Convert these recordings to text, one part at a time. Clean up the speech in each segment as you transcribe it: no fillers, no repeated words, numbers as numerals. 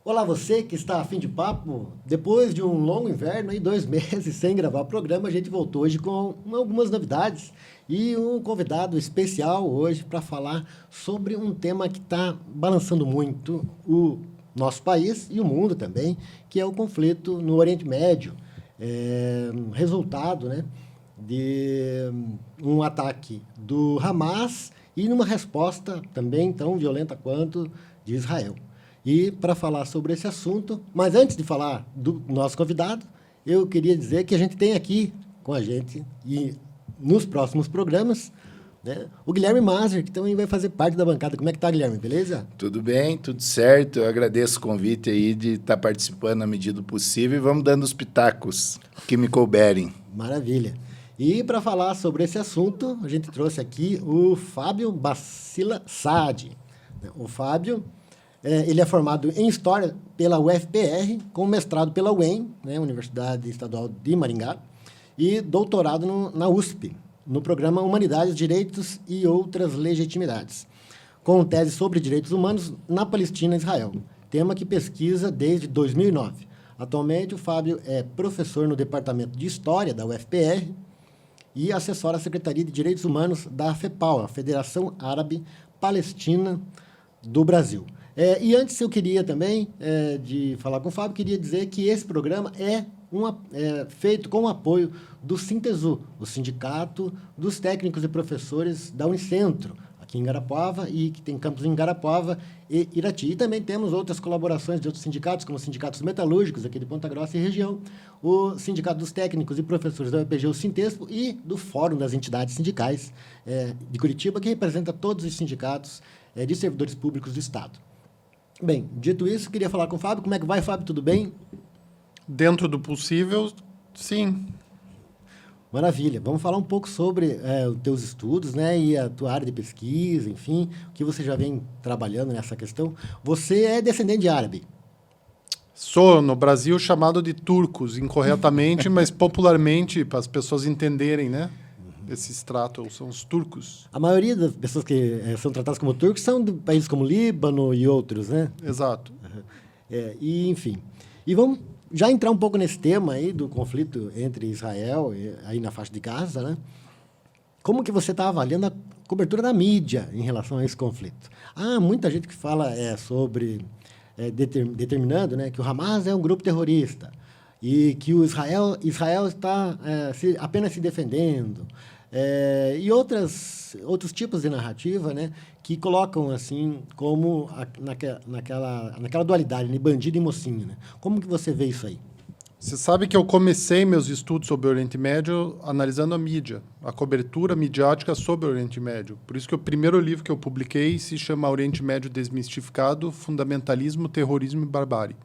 Olá, você que está a fim de papo. Depois de um longo inverno e 2 meses sem gravar programa, a gente voltou hoje com algumas novidades e um convidado especial hoje para falar sobre um tema que está balançando muito o nosso país e o mundo também, que é o conflito no Oriente Médio, resultado, né, de um ataque do Hamas e numa resposta também tão violenta quanto de Israel. E para falar sobre esse assunto, mas antes de falar do nosso convidado, eu queria dizer que a gente tem aqui com a gente, e nos próximos programas, né, o Guilherme Maser, que também vai fazer parte da bancada. Como é que tá, Guilherme? Beleza? Tudo bem, tudo certo. Eu agradeço o convite aí de estar participando na medida do possível e vamos dando os pitacos que me couberem. Maravilha. E para falar sobre esse assunto, a gente trouxe aqui o Fábio Bacila Saad. O Fábio, ele é formado em História pela UFPR, com mestrado pela UEM, né, Universidade Estadual de Maringá, e doutorado na USP, no programa Humanidades, Direitos e Outras Legitimidades, com tese sobre direitos humanos na Palestina e Israel, tema que pesquisa desde 2009. Atualmente, o Fábio é professor no Departamento de História da UFPR e assessora a Secretaria de Direitos Humanos da FEPAL, a Federação Árabe Palestina do Brasil. E antes eu queria também, de falar com o Fábio, queria dizer que esse programa é feito com o apoio do Sintesu, o Sindicato dos Técnicos e Professores da Unicentro, aqui em Garapuava, e que tem campus em Garapuava e Irati. E também temos outras colaborações de outros sindicatos, como os sindicatos metalúrgicos, aqui de Ponta Grossa e região, o Sindicato dos Técnicos e Professores da UEPG, o Sintespo, e do Fórum das Entidades Sindicais de Curitiba, que representa todos os sindicatos de servidores públicos do Estado. Bem, dito isso, queria falar com o Fábio. Como é que vai, Fábio? Tudo bem? Dentro do possível, sim. Maravilha. Vamos falar um pouco sobre os teus estudos, né, e a tua área de pesquisa, enfim, o que você já vem trabalhando nessa questão. Você é descendente de árabe. Sou, no Brasil, chamado de turcos, incorretamente, mas popularmente, para as pessoas entenderem, né? Esse extrato, são os turcos. A maioria das pessoas que são tratadas como turcos são de países como Líbano e outros, né? Exato. E, enfim. E vamos já entrar um pouco nesse tema aí do conflito entre Israel e aí na faixa de Gaza, né? Como que você está avaliando a cobertura da mídia em relação a esse conflito? Há muita gente que fala sobre determinando, né, que o Hamas é um grupo terrorista e que o Israel está apenas se defendendo. E outros tipos de narrativa, né, que colocam assim como naquela dualidade, né, bandido e mocinho. Né? Como que você vê isso aí? Você sabe que eu comecei meus estudos sobre o Oriente Médio analisando a mídia, a cobertura midiática sobre o Oriente Médio. Por isso que o primeiro livro que eu publiquei se chama Oriente Médio Desmistificado, Fundamentalismo, Terrorismo e Barbárie.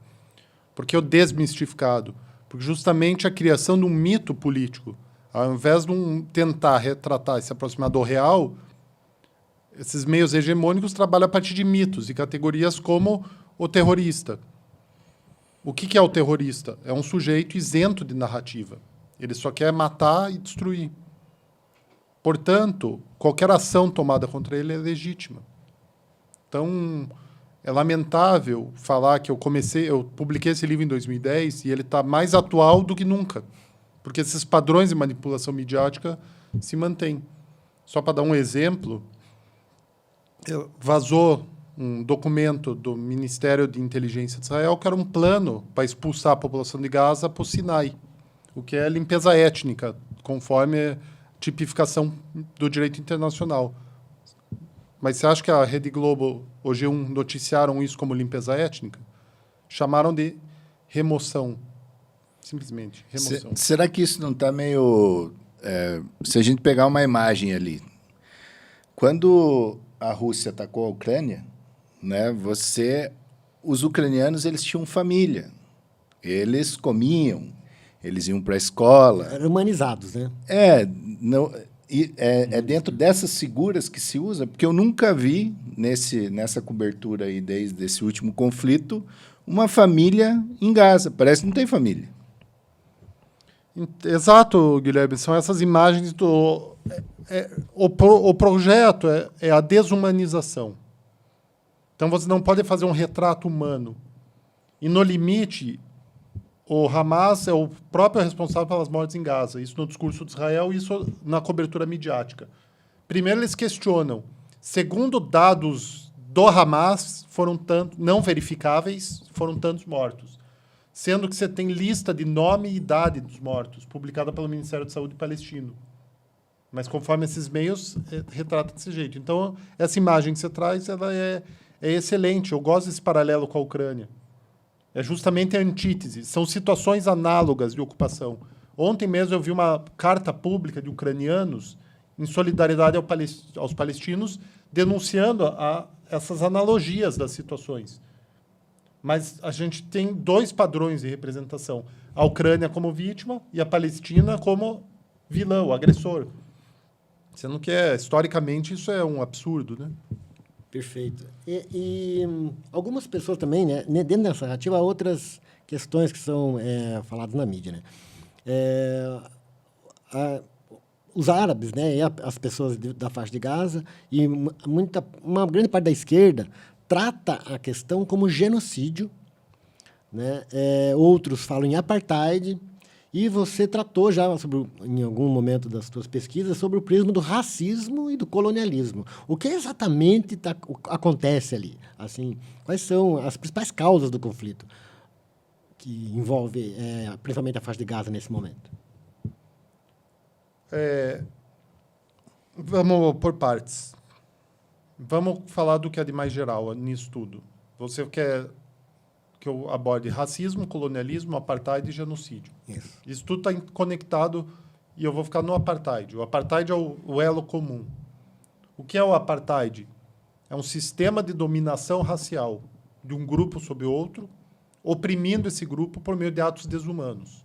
Por que o desmistificado? Porque justamente a criação de um mito político, ao invés de tentar retratar e se aproximar do real, esses meios hegemônicos trabalham a partir de mitos e categorias como o terrorista. O que é o terrorista? É um sujeito isento de narrativa. Ele só quer matar e destruir. Portanto, qualquer ação tomada contra ele é legítima. Então, é lamentável falar que eu publiquei esse livro em 2010 e ele está mais atual do que nunca, porque esses padrões de manipulação midiática se mantêm. Só para dar um exemplo, vazou um documento do Ministério de Inteligência de Israel que era um plano para expulsar a população de Gaza para o Sinai, o que é limpeza étnica, conforme a tipificação do direito internacional. Mas você acha que a Rede Globo, o G1, noticiaram isso como limpeza étnica? Chamaram de remoção. Simplesmente, remoção. Será que isso não está meio... se a gente pegar uma imagem ali, quando a Rússia atacou a Ucrânia, né, os ucranianos eles tinham família, eles comiam, eles iam para a escola. Eram humanizados, né? É dentro dessas figuras que se usa, porque eu nunca vi nessa cobertura aí, desde esse último conflito, uma família em Gaza. Parece que não tem família. Exato, Guilherme. São essas imagens do... o projeto é a desumanização. Então, você não pode fazer um retrato humano. E, no limite, o Hamas é o próprio responsável pelas mortes em Gaza. Isso no discurso de Israel e isso na cobertura midiática. Primeiro, eles questionam. Segundo dados do Hamas, não verificáveis, foram tantos mortos. Sendo que você tem lista de nome e idade dos mortos, publicada pelo Ministério de Saúde palestino. Mas conforme esses meios, retrata desse jeito. Então, essa imagem que você traz, ela é excelente. Eu gosto desse paralelo com a Ucrânia. É justamente a antítese. São situações análogas de ocupação. Ontem mesmo eu vi uma carta pública de ucranianos em solidariedade aos palestinos, denunciando essas analogias das situações. Mas a gente tem dois padrões de representação. A Ucrânia como vítima e a Palestina como vilão, agressor. Sendo que, historicamente, isso é um absurdo, né? Perfeito. E algumas pessoas também, né, dentro dessa narrativa, há outras questões que são faladas na mídia, né? Os árabes, né, e as pessoas da faixa de Gaza e uma grande parte da esquerda trata a questão como genocídio, né? Outros falam em apartheid. E você tratou já, em algum momento das suas pesquisas, sobre o prisma do racismo e do colonialismo. O que exatamente acontece ali? Assim, quais são as principais causas do conflito que envolve, principalmente a faixa de Gaza nesse momento? Vamos por partes. Vamos falar do que é de mais geral nisso tudo. Você quer que eu aborde racismo, colonialismo, apartheid e genocídio. Isso tudo está conectado e eu vou ficar no apartheid. O apartheid é o elo comum. O que é o apartheid? É um sistema de dominação racial de um grupo sobre outro, oprimindo esse grupo por meio de atos desumanos.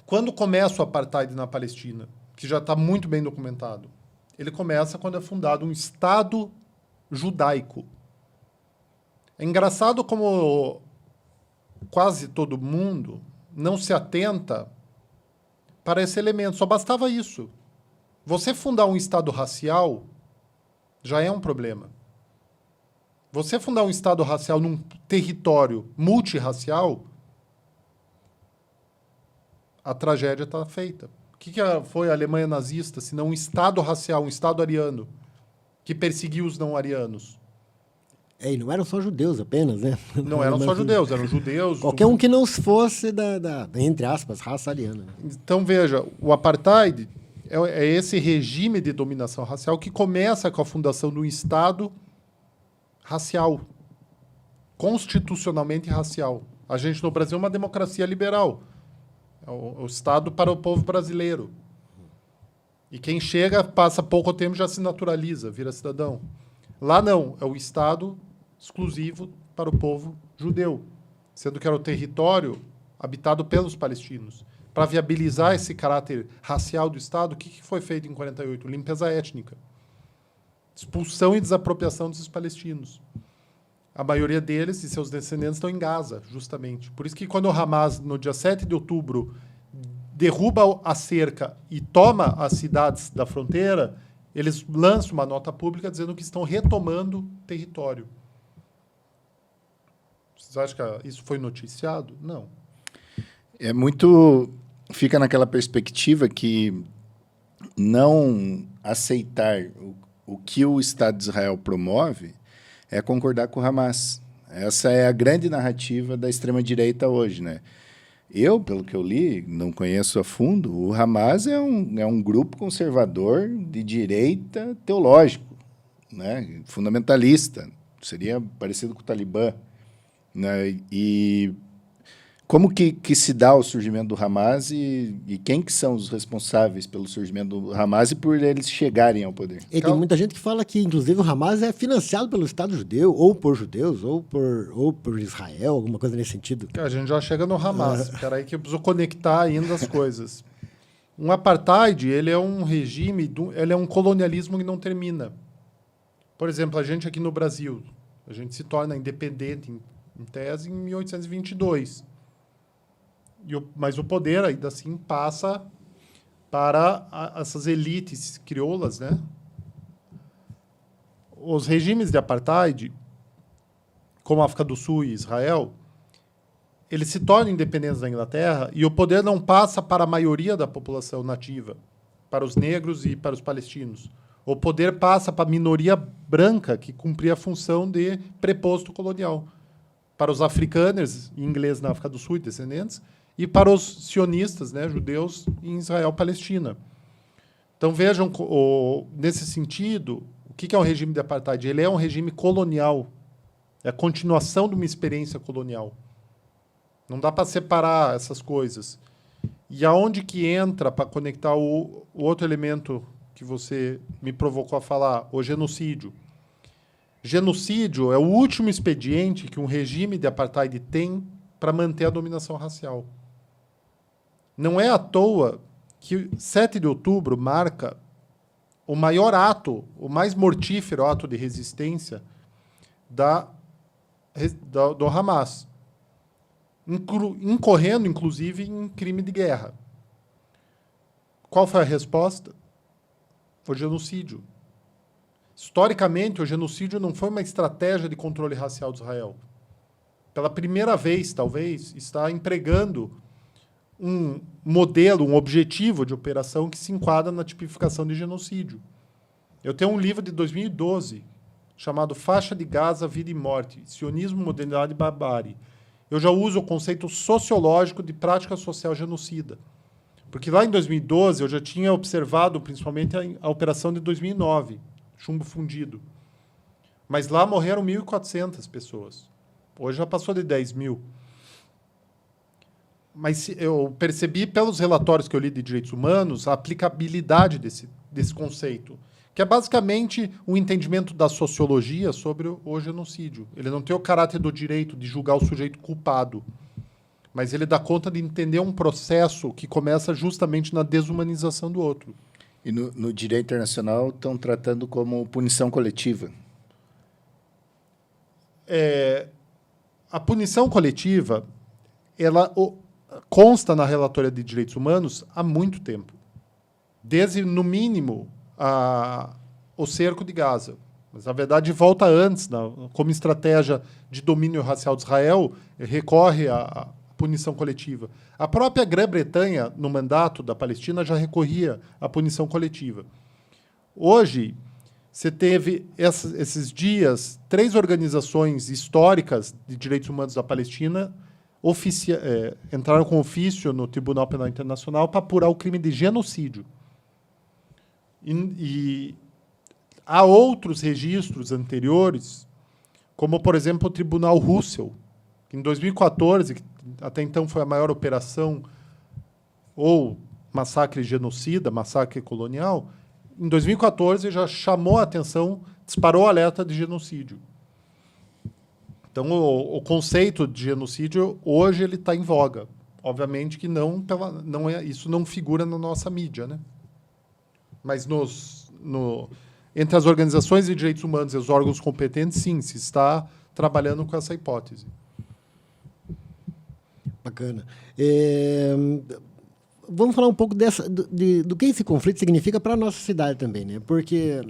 Quando começa o apartheid na Palestina, que já está muito bem documentado, ele começa quando é fundado um Estado judaico. É engraçado como quase todo mundo não se atenta para esse elemento. Só bastava isso. Você fundar um Estado racial já é um problema. Você fundar um Estado racial num território multirracial, a tragédia está feita. O que foi a Alemanha nazista, se não um Estado racial, um Estado ariano, que perseguiu os não-arianos? E não eram só judeus apenas, né? Não eram só judeus, eram judeus... Qualquer um que não fosse entre aspas, raça ariana. Né? Então, veja, o apartheid é esse regime de dominação racial que começa com a fundação de um Estado racial, constitucionalmente racial. A gente, no Brasil, é uma democracia liberal. É o Estado para o povo brasileiro. E quem chega, passa pouco tempo, já se naturaliza, vira cidadão. Lá não, é o Estado exclusivo para o povo judeu, sendo que era o território habitado pelos palestinos. Para viabilizar esse caráter racial do Estado, o que foi feito em 48? Limpeza étnica. Expulsão e desapropriação desses palestinos. A maioria deles e seus descendentes estão em Gaza, justamente. Por isso que quando o Hamas, no dia 7 de outubro, derruba a cerca e toma as cidades da fronteira, eles lançam uma nota pública dizendo que estão retomando território. Vocês acham que isso foi noticiado? Não. É muito... Fica naquela perspectiva que não aceitar o que o Estado de Israel promove é concordar com o Hamas. Essa é a grande narrativa da extrema-direita hoje, né? Eu, pelo que eu li, não conheço a fundo, o Hamas é um grupo conservador de direita teológico, né? Fundamentalista. Seria parecido com o Talibã. Né? E como que se dá o surgimento do Hamas e quem que são os responsáveis pelo surgimento do Hamas e por eles chegarem ao poder? E tem muita gente que fala que, inclusive, o Hamas é financiado pelo Estado judeu, ou por judeus, ou por Israel, alguma coisa nesse sentido. A gente já chega no Hamas. Espera aí que eu preciso conectar ainda as coisas. Um apartheid, ele é um regime, ele é um colonialismo que não termina. Por exemplo, a gente aqui no Brasil, a gente se torna independente, em tese, em 1822. Mas o poder, ainda assim, passa para essas elites crioulas, né? Os regimes de apartheid como a África do Sul e Israel, eles se tornam independentes da Inglaterra e o poder não passa para a maioria da população nativa, para os negros e para os palestinos. O poder passa para a minoria branca, que cumpria a função de preposto colonial. Para os afrikaners, em inglês na África do Sul e descendentes, e para os sionistas, né, judeus em Israel e Palestina. Então, vejam, nesse sentido, o que é o regime de apartheid? Ele é um regime colonial, é a continuação de uma experiência colonial. Não dá para separar essas coisas. E aonde que entra, para conectar o outro elemento que você me provocou a falar, o genocídio? Genocídio é o último expediente que um regime de apartheid tem para manter a dominação racial. Não é à toa que 7 de outubro marca o maior ato, o mais mortífero ato de resistência do Hamas, incorrendo, inclusive, em crime de guerra. Qual foi a resposta? O genocídio. Historicamente, o genocídio não foi uma estratégia de controle racial de Israel. Pela primeira vez, talvez, está empregando um modelo, um objetivo de operação que se enquadra na tipificação de genocídio. Eu tenho um livro de 2012 chamado Faixa de Gaza, Vida e Morte, Sionismo, Modernidade e Barbárie. Eu já uso o conceito sociológico de prática social genocida. Porque lá em 2012 eu já tinha observado principalmente a operação de 2009, chumbo fundido. Mas lá morreram 1.400 pessoas. Hoje já passou de 10 mil. Mas eu percebi, pelos relatórios que eu li de direitos humanos, a aplicabilidade desse conceito, que é basicamente o entendimento da sociologia sobre o genocídio. Ele não tem o caráter do direito de julgar o sujeito culpado, mas ele dá conta de entender um processo que começa justamente na desumanização do outro. E no direito internacional estão tratando como punição coletiva. A punição coletiva, ela consta na relatoria de direitos humanos há muito tempo. Desde, no mínimo, o cerco de Gaza. Mas, na verdade, volta antes, como estratégia de domínio racial de Israel, recorre à punição coletiva. A própria Grã-Bretanha, no mandato da Palestina, já recorria à punição coletiva. Hoje, você teve, esses dias, 3 organizações históricas de direitos humanos da Palestina entraram com ofício no Tribunal Penal Internacional para apurar o crime de genocídio. E há outros registros anteriores, como, por exemplo, o Tribunal Russell, que em 2014, que até então foi a maior operação ou massacre genocida, massacre colonial, em 2014 já chamou a atenção, disparou o alerta de genocídio. Então, o conceito de genocídio, hoje, ele está em voga. Obviamente que isso não figura na nossa mídia, né? Mas entre as organizações de direitos humanos e os órgãos competentes, sim, se está trabalhando com essa hipótese. Bacana. Vamos falar um pouco do que esse conflito significa para a nossa cidade também, né? Porque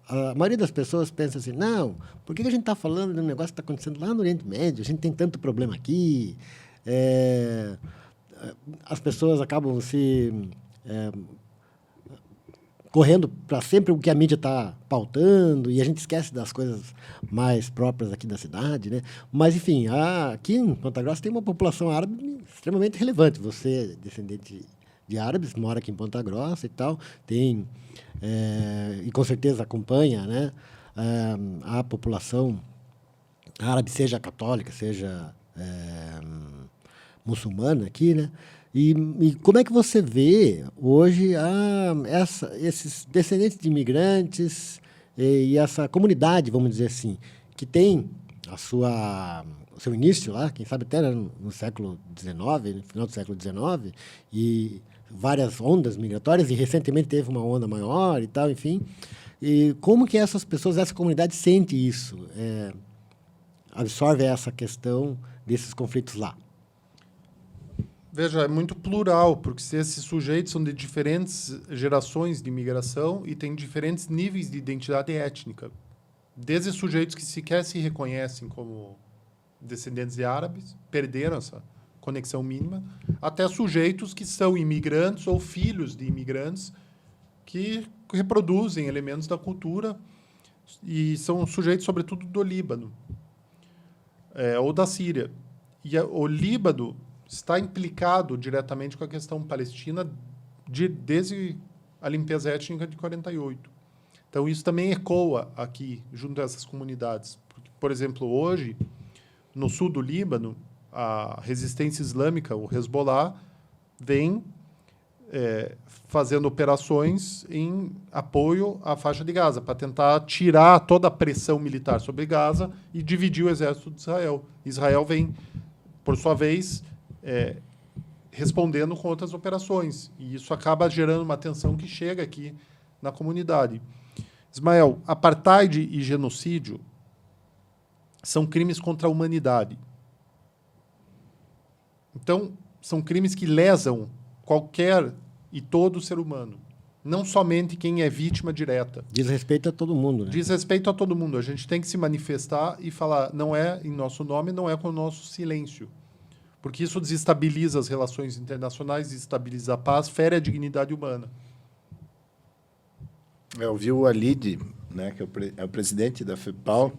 a maioria das pessoas pensa assim, não, por que a gente está falando de um negócio que está acontecendo lá no Oriente Médio? A gente tem tanto problema aqui. As pessoas acabam correndo para sempre o que a mídia está pautando, e a gente esquece das coisas mais próprias aqui da cidade, né? Mas, enfim, aqui em Ponta Grossa tem uma população árabe extremamente relevante. Você, descendente de árabes, mora aqui em Ponta Grossa e tal, e com certeza acompanha, né, a população árabe, seja católica, seja muçulmana aqui, né? E como é que você vê hoje esses descendentes de imigrantes e essa comunidade, vamos dizer assim, que tem o seu início lá, quem sabe até no século XIX, no final do século XIX, e várias ondas migratórias, e recentemente teve uma onda maior e tal, enfim. E como que essas pessoas, essa comunidade sente isso, absorve essa questão desses conflitos lá? Veja, é muito plural, porque esses sujeitos são de diferentes gerações de imigração e têm diferentes níveis de identidade étnica. Desde sujeitos que sequer se reconhecem como descendentes de árabes, perderam essa conexão mínima, até sujeitos que são imigrantes ou filhos de imigrantes que reproduzem elementos da cultura e são sujeitos, sobretudo, do Líbano ou da Síria. E o Líbano está implicado diretamente com a questão palestina desde a limpeza étnica de 48. Então, isso também ecoa aqui, junto a essas comunidades. Por exemplo, hoje, no sul do Líbano, a resistência islâmica, o Hezbollah, vem fazendo operações em apoio à faixa de Gaza, para tentar tirar toda a pressão militar sobre Gaza e dividir o exército de Israel. Israel vem, por sua vez, respondendo com outras operações. E isso acaba gerando uma tensão que chega aqui na comunidade. Ismael, apartheid e genocídio são crimes contra a humanidade. Então, são crimes que lesam qualquer e todo ser humano, não somente quem é vítima direta. Diz respeito a todo mundo, né? Diz respeito a todo mundo. A gente tem que se manifestar e falar, não é em nosso nome, não é com o nosso silêncio. Porque isso desestabiliza as relações internacionais, desestabiliza a paz, fere a dignidade humana. Eu vi o Alid, né, que é o presidente da FEPAL,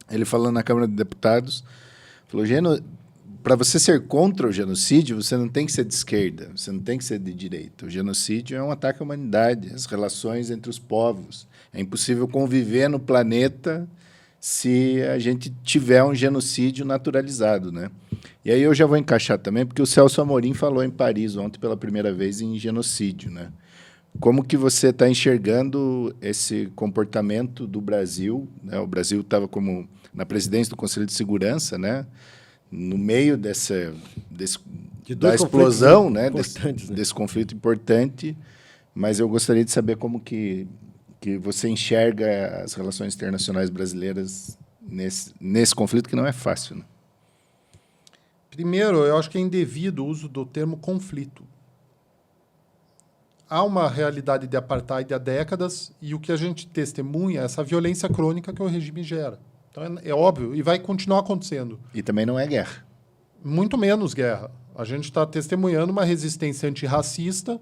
ele falando na Câmara de Deputados, falou, para você ser contra o genocídio, você não tem que ser de esquerda, você não tem que ser de direita. O genocídio é um ataque à humanidade, às relações entre os povos. É impossível conviver no planeta se a gente tiver um genocídio naturalizado, né? E aí eu já vou encaixar também, porque o Celso Amorim falou em Paris ontem pela primeira vez em genocídio, né? Como que você está enxergando esse comportamento do Brasil, né? O Brasil estava como na presidência do Conselho de Segurança, né? No meio da explosão, né? Desse conflito importante, mas eu gostaria de saber como que você enxerga as relações internacionais brasileiras nesse conflito, que não é fácil, né? Primeiro, eu acho que é indevido o uso do termo conflito. Há uma realidade de apartheid há décadas e o que a gente testemunha é essa violência crônica que o regime gera. Então, é óbvio, e vai continuar acontecendo. E também não é guerra. Muito menos guerra. A gente está testemunhando uma resistência antirracista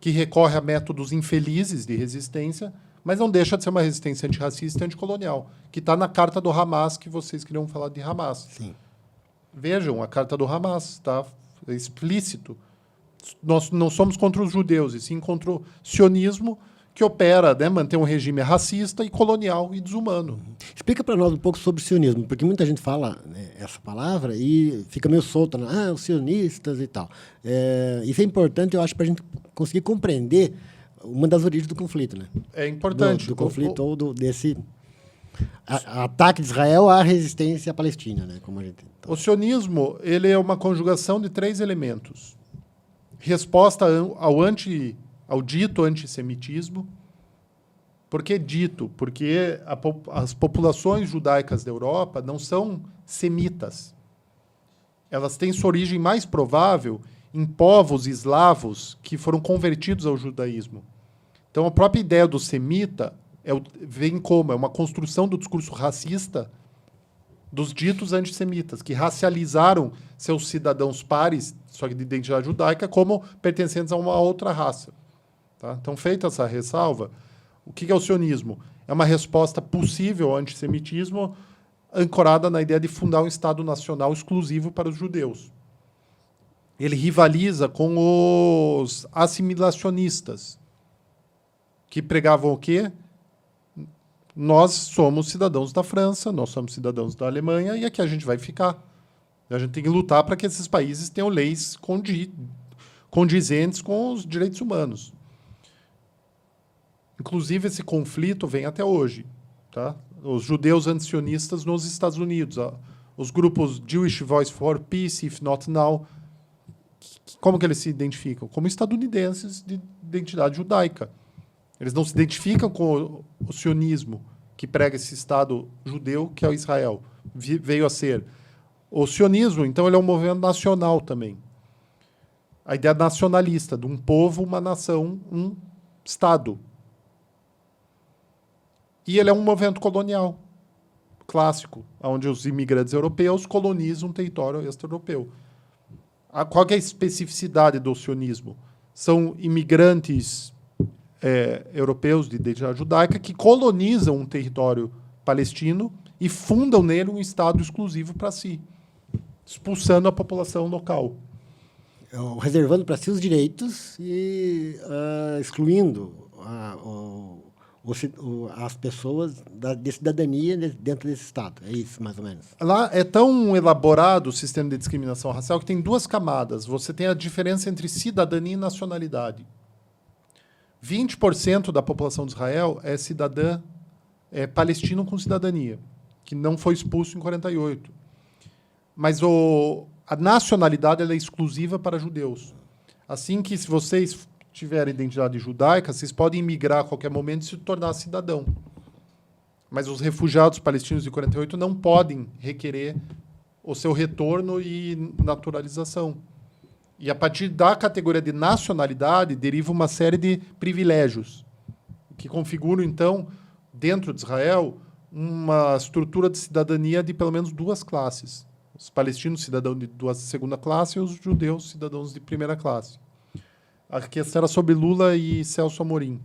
que recorre a métodos infelizes de resistência, mas não deixa de ser uma resistência antirracista e anticolonial, que está na carta do Hamas, que vocês queriam falar de Hamas. Sim. Vejam, a carta do Hamas está explícito. Nós não somos contra os judeus, e sim contra o sionismo, que opera, né, manter um regime racista e colonial e desumano. Explica para nós um pouco sobre o sionismo, porque muita gente fala, né, essa palavra e fica meio solta, né? Os sionistas e tal. Isso é importante, eu acho, para a gente conseguir compreender uma das origens do conflito, né? É importante. Do conflito ou desse ataque de Israel à resistência palestina, né? Como a gente... O sionismo, ele é uma conjugação de 3 elementos. Resposta ao dito antissemitismo. Por que dito? Porque as populações judaicas da Europa não são semitas. Elas têm sua origem mais provável em povos eslavos que foram convertidos ao judaísmo. Então, a própria ideia do semita vem como? É uma construção do discurso racista dos ditos antissemitas, que racializaram seus cidadãos pares, só que de identidade judaica, como pertencentes a uma outra raça. Tá? Então, feita essa ressalva, o que é o sionismo? É uma resposta possível ao antissemitismo ancorada na ideia de fundar um Estado nacional exclusivo para os judeus. Ele rivaliza com os assimilacionistas, que pregavam o quê? Nós somos cidadãos da França, nós somos cidadãos da Alemanha e aqui a gente vai ficar. A gente tem que lutar para que esses países tenham leis condizentes com os direitos humanos. Inclusive, esse conflito vem até hoje. Tá? Os judeus antisionistas nos Estados Unidos, os grupos Jewish Voice for Peace, If Not Now, como que eles se identificam? Como estadunidenses de identidade judaica. Eles não se identificam com o sionismo, que prega esse Estado judeu, que é o Israel. Veio a ser. O sionismo, então, ele é um movimento nacional também. A ideia nacionalista, de um povo, uma nação, um Estado. E ele é um movimento colonial. clássico, onde os imigrantes europeus colonizam um território extra-europeu. Qual que é a especificidade do sionismo? São imigrantes europeus de identidade judaica que colonizam um território palestino e fundam nele um Estado exclusivo para si, expulsando a população local. Reservando para si os direitos e excluindo as pessoas de cidadania dentro desse Estado. É isso, mais ou menos. Lá é tão elaborado o sistema de discriminação racial que tem duas camadas. Você tem a diferença entre cidadania e nacionalidade. 20% da população de Israel é cidadã palestino com cidadania, que não foi expulso em 48. Mas a nacionalidade ela é exclusiva para judeus. Assim que, se vocês tiverem identidade judaica, vocês podem migrar a qualquer momento e se tornar cidadão. Mas os refugiados palestinos de 48 não podem requerer o seu retorno e naturalização. E a partir da categoria de nacionalidade deriva uma série de privilégios que configuram, então, dentro de Israel, uma estrutura de cidadania de pelo menos duas classes. Os palestinos, cidadãos de segunda classe, e os judeus, cidadãos de primeira classe. A questão era sobre Lula e Celso Amorim.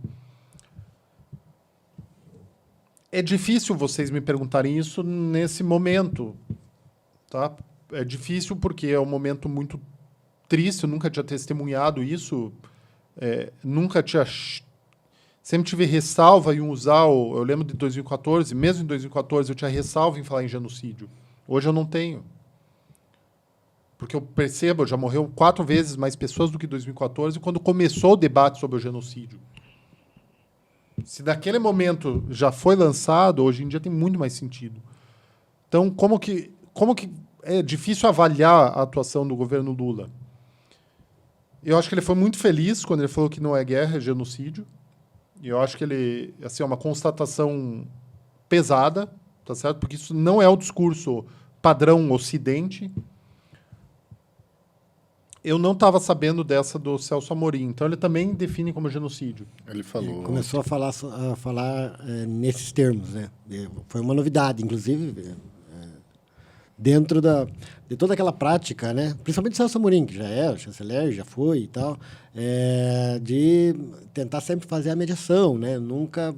É difícil vocês me perguntarem isso nesse momento. Tá? É difícil porque é um momento muito triste, eu nunca tinha testemunhado isso, nunca tinha... Sempre tive ressalva em usar... Eu lembro de 2014, mesmo em 2014, eu tinha ressalva em falar em genocídio. Hoje eu não tenho. Porque eu percebo, já morreu 4 vezes mais pessoas do que em 2014, quando começou o debate sobre o genocídio. Se naquele momento já foi lançado, hoje em dia tem muito mais sentido. Então, como que é difícil avaliar a atuação do governo Lula? Eu acho que ele foi muito feliz quando ele falou que não é guerra, é genocídio. E eu acho que ele, assim, é uma constatação pesada, tá certo? Porque isso não é o discurso padrão Ocidente. Eu não estava sabendo dessa do Celso Amorim. Então, ele também define como genocídio. Ele falou. Ele começou a falar nesses termos, né? Foi uma novidade, inclusive, dentro de toda aquela prática, né? Principalmente o Celso Amorim, que já é o chanceler, já foi e tal, de tentar sempre fazer a mediação, né? Nunca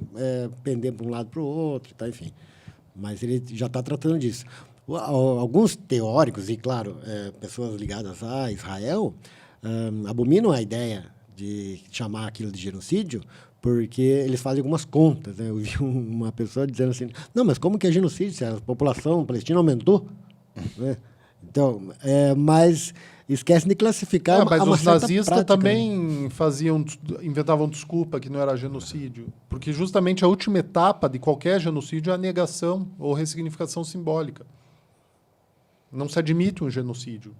pender para um lado para o outro, tá? Enfim. Mas ele já está tratando disso. Alguns teóricos, e claro, pessoas ligadas a Israel, abominam a ideia de chamar aquilo de genocídio, porque eles fazem algumas contas, né? Eu vi uma pessoa dizendo assim, não, mas como que é genocídio se a população palestina aumentou? Né? Então, mas esquecem de classificar mas uma os certa nazistas prática, também né? inventavam desculpa que não era genocídio. Porque justamente a última etapa de qualquer genocídio é a negação ou ressignificação simbólica. Não se admite um genocídio.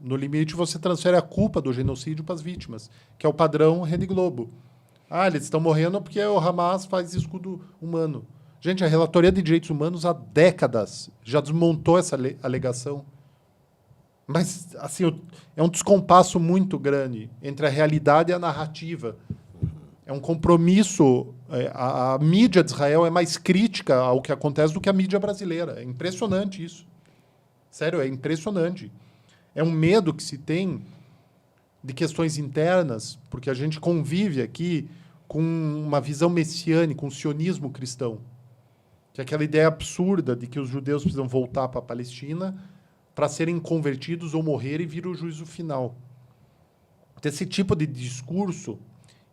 No limite, você transfere a culpa do genocídio para as vítimas, que é o padrão Rede Globo. Eles estão morrendo porque o Hamas faz escudo humano. Gente, a Relatoria de Direitos Humanos há décadas já desmontou essa alegação. Mas, assim, é um descompasso muito grande entre a realidade e a narrativa. É um compromisso. A mídia de Israel é mais crítica ao que acontece do que a mídia brasileira. É impressionante isso. Sério, é impressionante. É um medo que se tem de questões internas, porque a gente convive aqui com uma visão messiânica, um sionismo cristão. Que é aquela ideia absurda de que os judeus precisam voltar para a Palestina para serem convertidos ou morrer e vir o juízo final. Esse tipo de discurso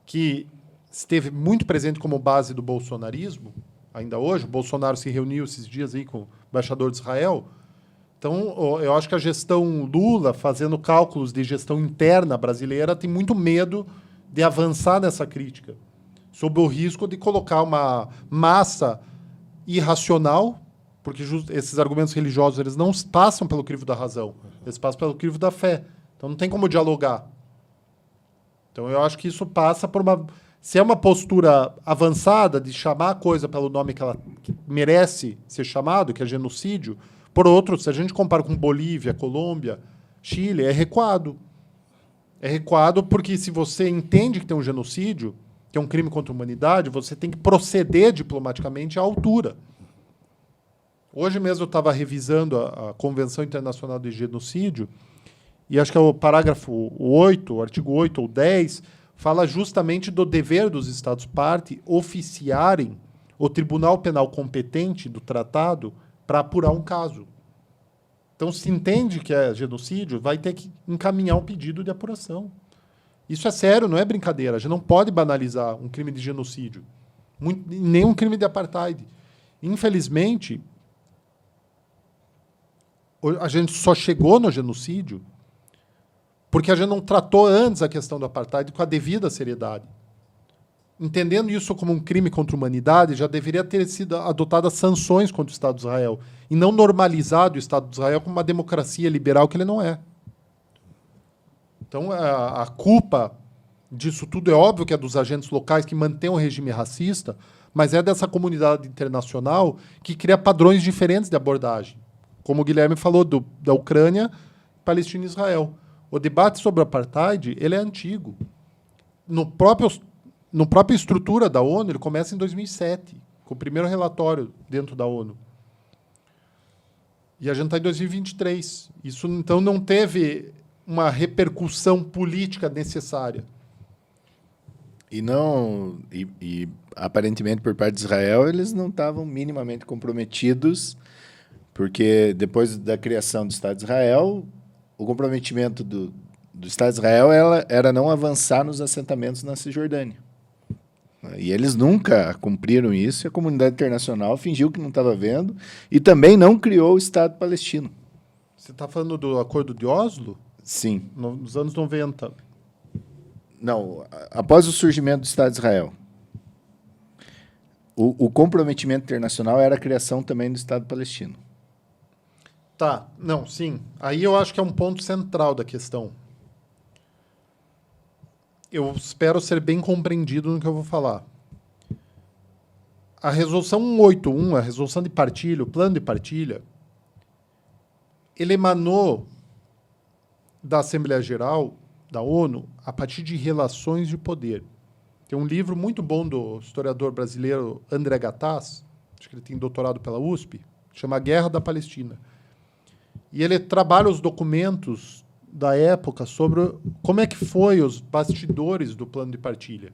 que esteve muito presente como base do bolsonarismo, ainda hoje, o Bolsonaro se reuniu esses dias aí com o embaixador de Israel. Então, eu acho que a gestão Lula, fazendo cálculos de gestão interna brasileira, tem muito medo de avançar nessa crítica, sob o risco de colocar uma massa irracional, porque esses argumentos religiosos eles não passam pelo crivo da razão, eles passam pelo crivo da fé. Então, não tem como dialogar. Então, eu acho que isso passa por uma... Se é uma postura avançada de chamar a coisa pelo nome que ela merece ser chamado, que é genocídio. Por outro, se a gente compara com Bolívia, Colômbia, Chile, é recuado. É recuado porque se você entende que tem um genocídio, que é um crime contra a humanidade, você tem que proceder diplomaticamente à altura. Hoje mesmo eu estava revisando a Convenção Internacional de Genocídio, e acho que é o parágrafo 8, o artigo 8 ou 10, fala justamente do dever dos Estados-parte oficiarem o Tribunal Penal competente do tratado para apurar um caso. Então, se entende que é genocídio, vai ter que encaminhar um pedido de apuração. Isso é sério, não é brincadeira. A gente não pode banalizar um crime de genocídio, nem um crime de apartheid. Infelizmente, a gente só chegou no genocídio porque a gente não tratou antes a questão do apartheid com a devida seriedade. Entendendo isso como um crime contra a humanidade, já deveria ter sido adotadas sanções contra o Estado de Israel e não normalizado o Estado de Israel como uma democracia liberal que ele não é. Então, a culpa disso tudo é óbvio que é dos agentes locais que mantêm o regime racista, mas é dessa comunidade internacional que cria padrões diferentes de abordagem. Como o Guilherme falou, da Ucrânia, Palestina e Israel. O debate sobre o apartheid ele é antigo. No própria estrutura da ONU, ele começa em 2007, com o primeiro relatório dentro da ONU. E a gente está em 2023. Isso, então, não teve uma repercussão política necessária. E aparentemente, por parte de Israel, eles não estavam minimamente comprometidos, porque depois da criação do Estado de Israel, o comprometimento do Estado de Israel era não avançar nos assentamentos na Cisjordânia. E eles nunca cumpriram isso, e a comunidade internacional fingiu que não estava vendo, e também não criou o Estado palestino. Você está falando do Acordo de Oslo? Sim. Nos anos 90. Não, após o surgimento do Estado de Israel. O comprometimento internacional era a criação também do Estado palestino. Tá, não, sim. Aí eu acho que é um ponto central da questão. Eu espero ser bem compreendido no que eu vou falar. A resolução 181, a resolução de partilha, o plano de partilha, ele emanou da Assembleia Geral da ONU a partir de relações de poder. Tem um livro muito bom do historiador brasileiro André Gattas, acho que ele tem doutorado pela USP, chama Guerra da Palestina. E ele trabalha os documentos da época sobre como é que foi os bastidores do plano de partilha,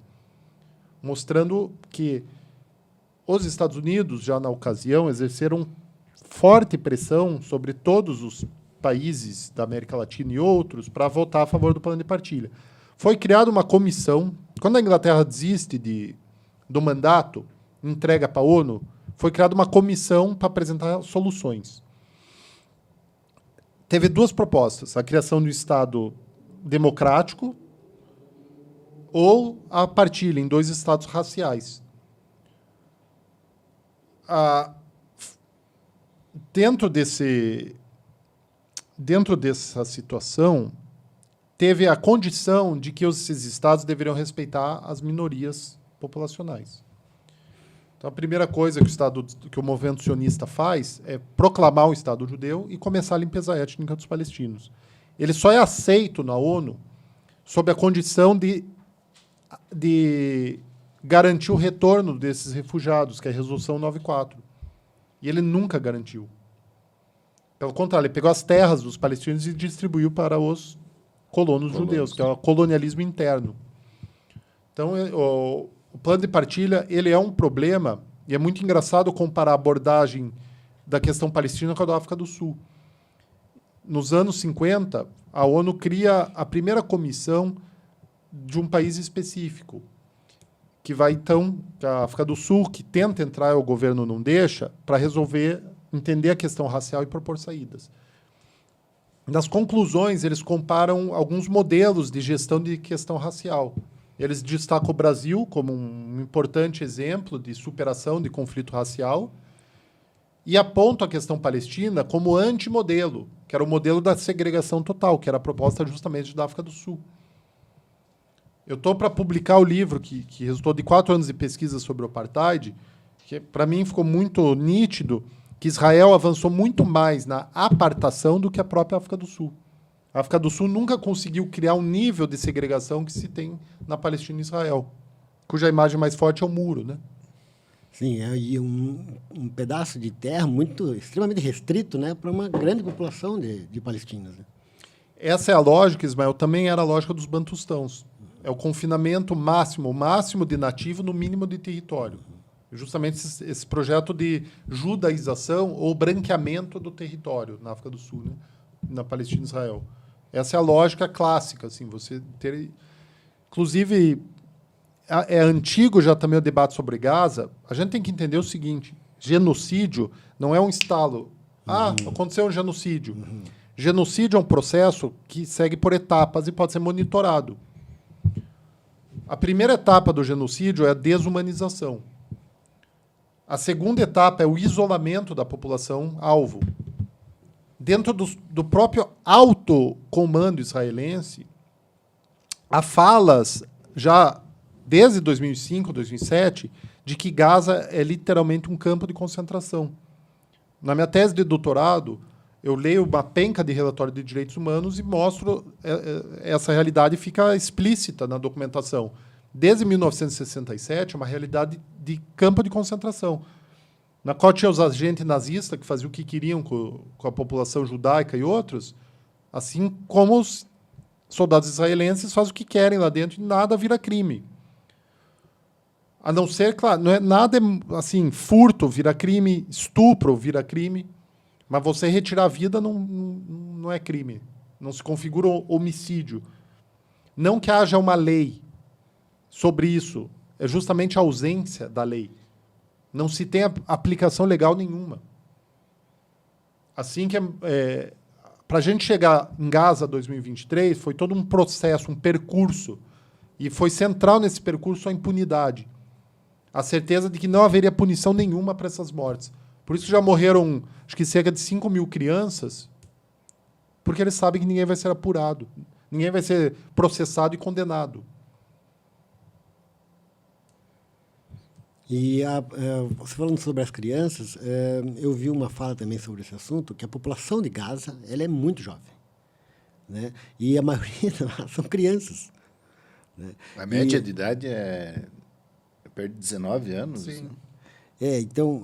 mostrando que os Estados Unidos, já na ocasião, exerceram forte pressão sobre todos os países da América Latina e outros para votar a favor do plano de partilha. Foi criada uma comissão. Quando a Inglaterra desiste do mandato, entrega para a ONU, foi criada uma comissão para apresentar soluções. Teve duas propostas: a criação do Estado democrático ou a partilha em 2 estados raciais. Dentro dessa situação, teve a condição de que esses estados deveriam respeitar as minorias populacionais. Então, a primeira coisa que o movimento sionista faz é proclamar o Estado judeu e começar a limpeza étnica dos palestinos. Ele só é aceito na ONU sob a condição de garantir o retorno desses refugiados, que é a Resolução 94. E ele nunca garantiu. Pelo contrário, ele pegou as terras dos palestinos e distribuiu para os colonos judeus, que é o colonialismo interno. Então, o plano de partilha ele é um problema, e é muito engraçado comparar a abordagem da questão palestina com a da África do Sul. Nos anos 50, a ONU cria a primeira comissão de um país específico, que vai, então, a África do Sul, que tenta entrar, o governo não deixa, para resolver, entender a questão racial e propor saídas. Nas conclusões, eles comparam alguns modelos de gestão de questão racial. Eles destacam o Brasil como um importante exemplo de superação de conflito racial e apontam a questão palestina como antimodelo, que era o modelo da segregação total, que era a proposta justamente da África do Sul. Eu estou para publicar o livro que resultou de 4 anos de pesquisa sobre o apartheid, que para mim ficou muito nítido que Israel avançou muito mais na apartação do que a própria África do Sul. A África do Sul nunca conseguiu criar um nível de segregação que se tem na Palestina e Israel, cuja imagem mais forte é o muro, né? Sim, e um pedaço de terra extremamente restrito, né, para uma grande população de palestinos. Né? Essa é a lógica, Ismael, também era a lógica dos bantustãos. É o confinamento máximo, o máximo de nativo no mínimo de território. Justamente esse projeto de judaização ou branqueamento do território na África do Sul, né? Na Palestina e Israel. Essa é a lógica clássica, assim, você ter... Inclusive, é antigo já também o debate sobre Gaza. A gente tem que entender o seguinte, genocídio não é um estalo. Aconteceu um genocídio. Genocídio é um processo que segue por etapas e pode ser monitorado. A primeira etapa do genocídio é a desumanização. A segunda etapa é o isolamento da população alvo. Dentro do próprio alto comando israelense, há falas já desde 2005, 2007, de que Gaza é literalmente um campo de concentração. Na minha tese de doutorado, eu leio uma penca de relatório de direitos humanos e mostro essa realidade, fica explícita na documentação. Desde 1967, é uma realidade de campo de concentração, na qual tinha os agentes nazistas que faziam o que queriam com a população judaica e outros, assim como os soldados israelenses fazem o que querem lá dentro e nada vira crime. A não ser, claro, não é nada assim, furto vira crime, estupro vira crime, mas você retirar a vida não é crime, não se configura homicídio. Não que haja uma lei sobre isso, é justamente a ausência da lei. Não se tem aplicação legal nenhuma. Assim que para a gente chegar em Gaza 2023, foi todo um processo, um percurso, e foi central nesse percurso a impunidade. A certeza de que não haveria punição nenhuma para essas mortes. Por isso já morreram, acho que cerca de 5 mil crianças, porque eles sabem que ninguém vai ser apurado, ninguém vai ser processado e condenado. E você falando sobre as crianças, eu vi uma fala também sobre esse assunto, que a população de Gaza ela é muito jovem. Né? E a maioria são crianças. Né? A média de idade é perto de 19 anos. Sim. Então,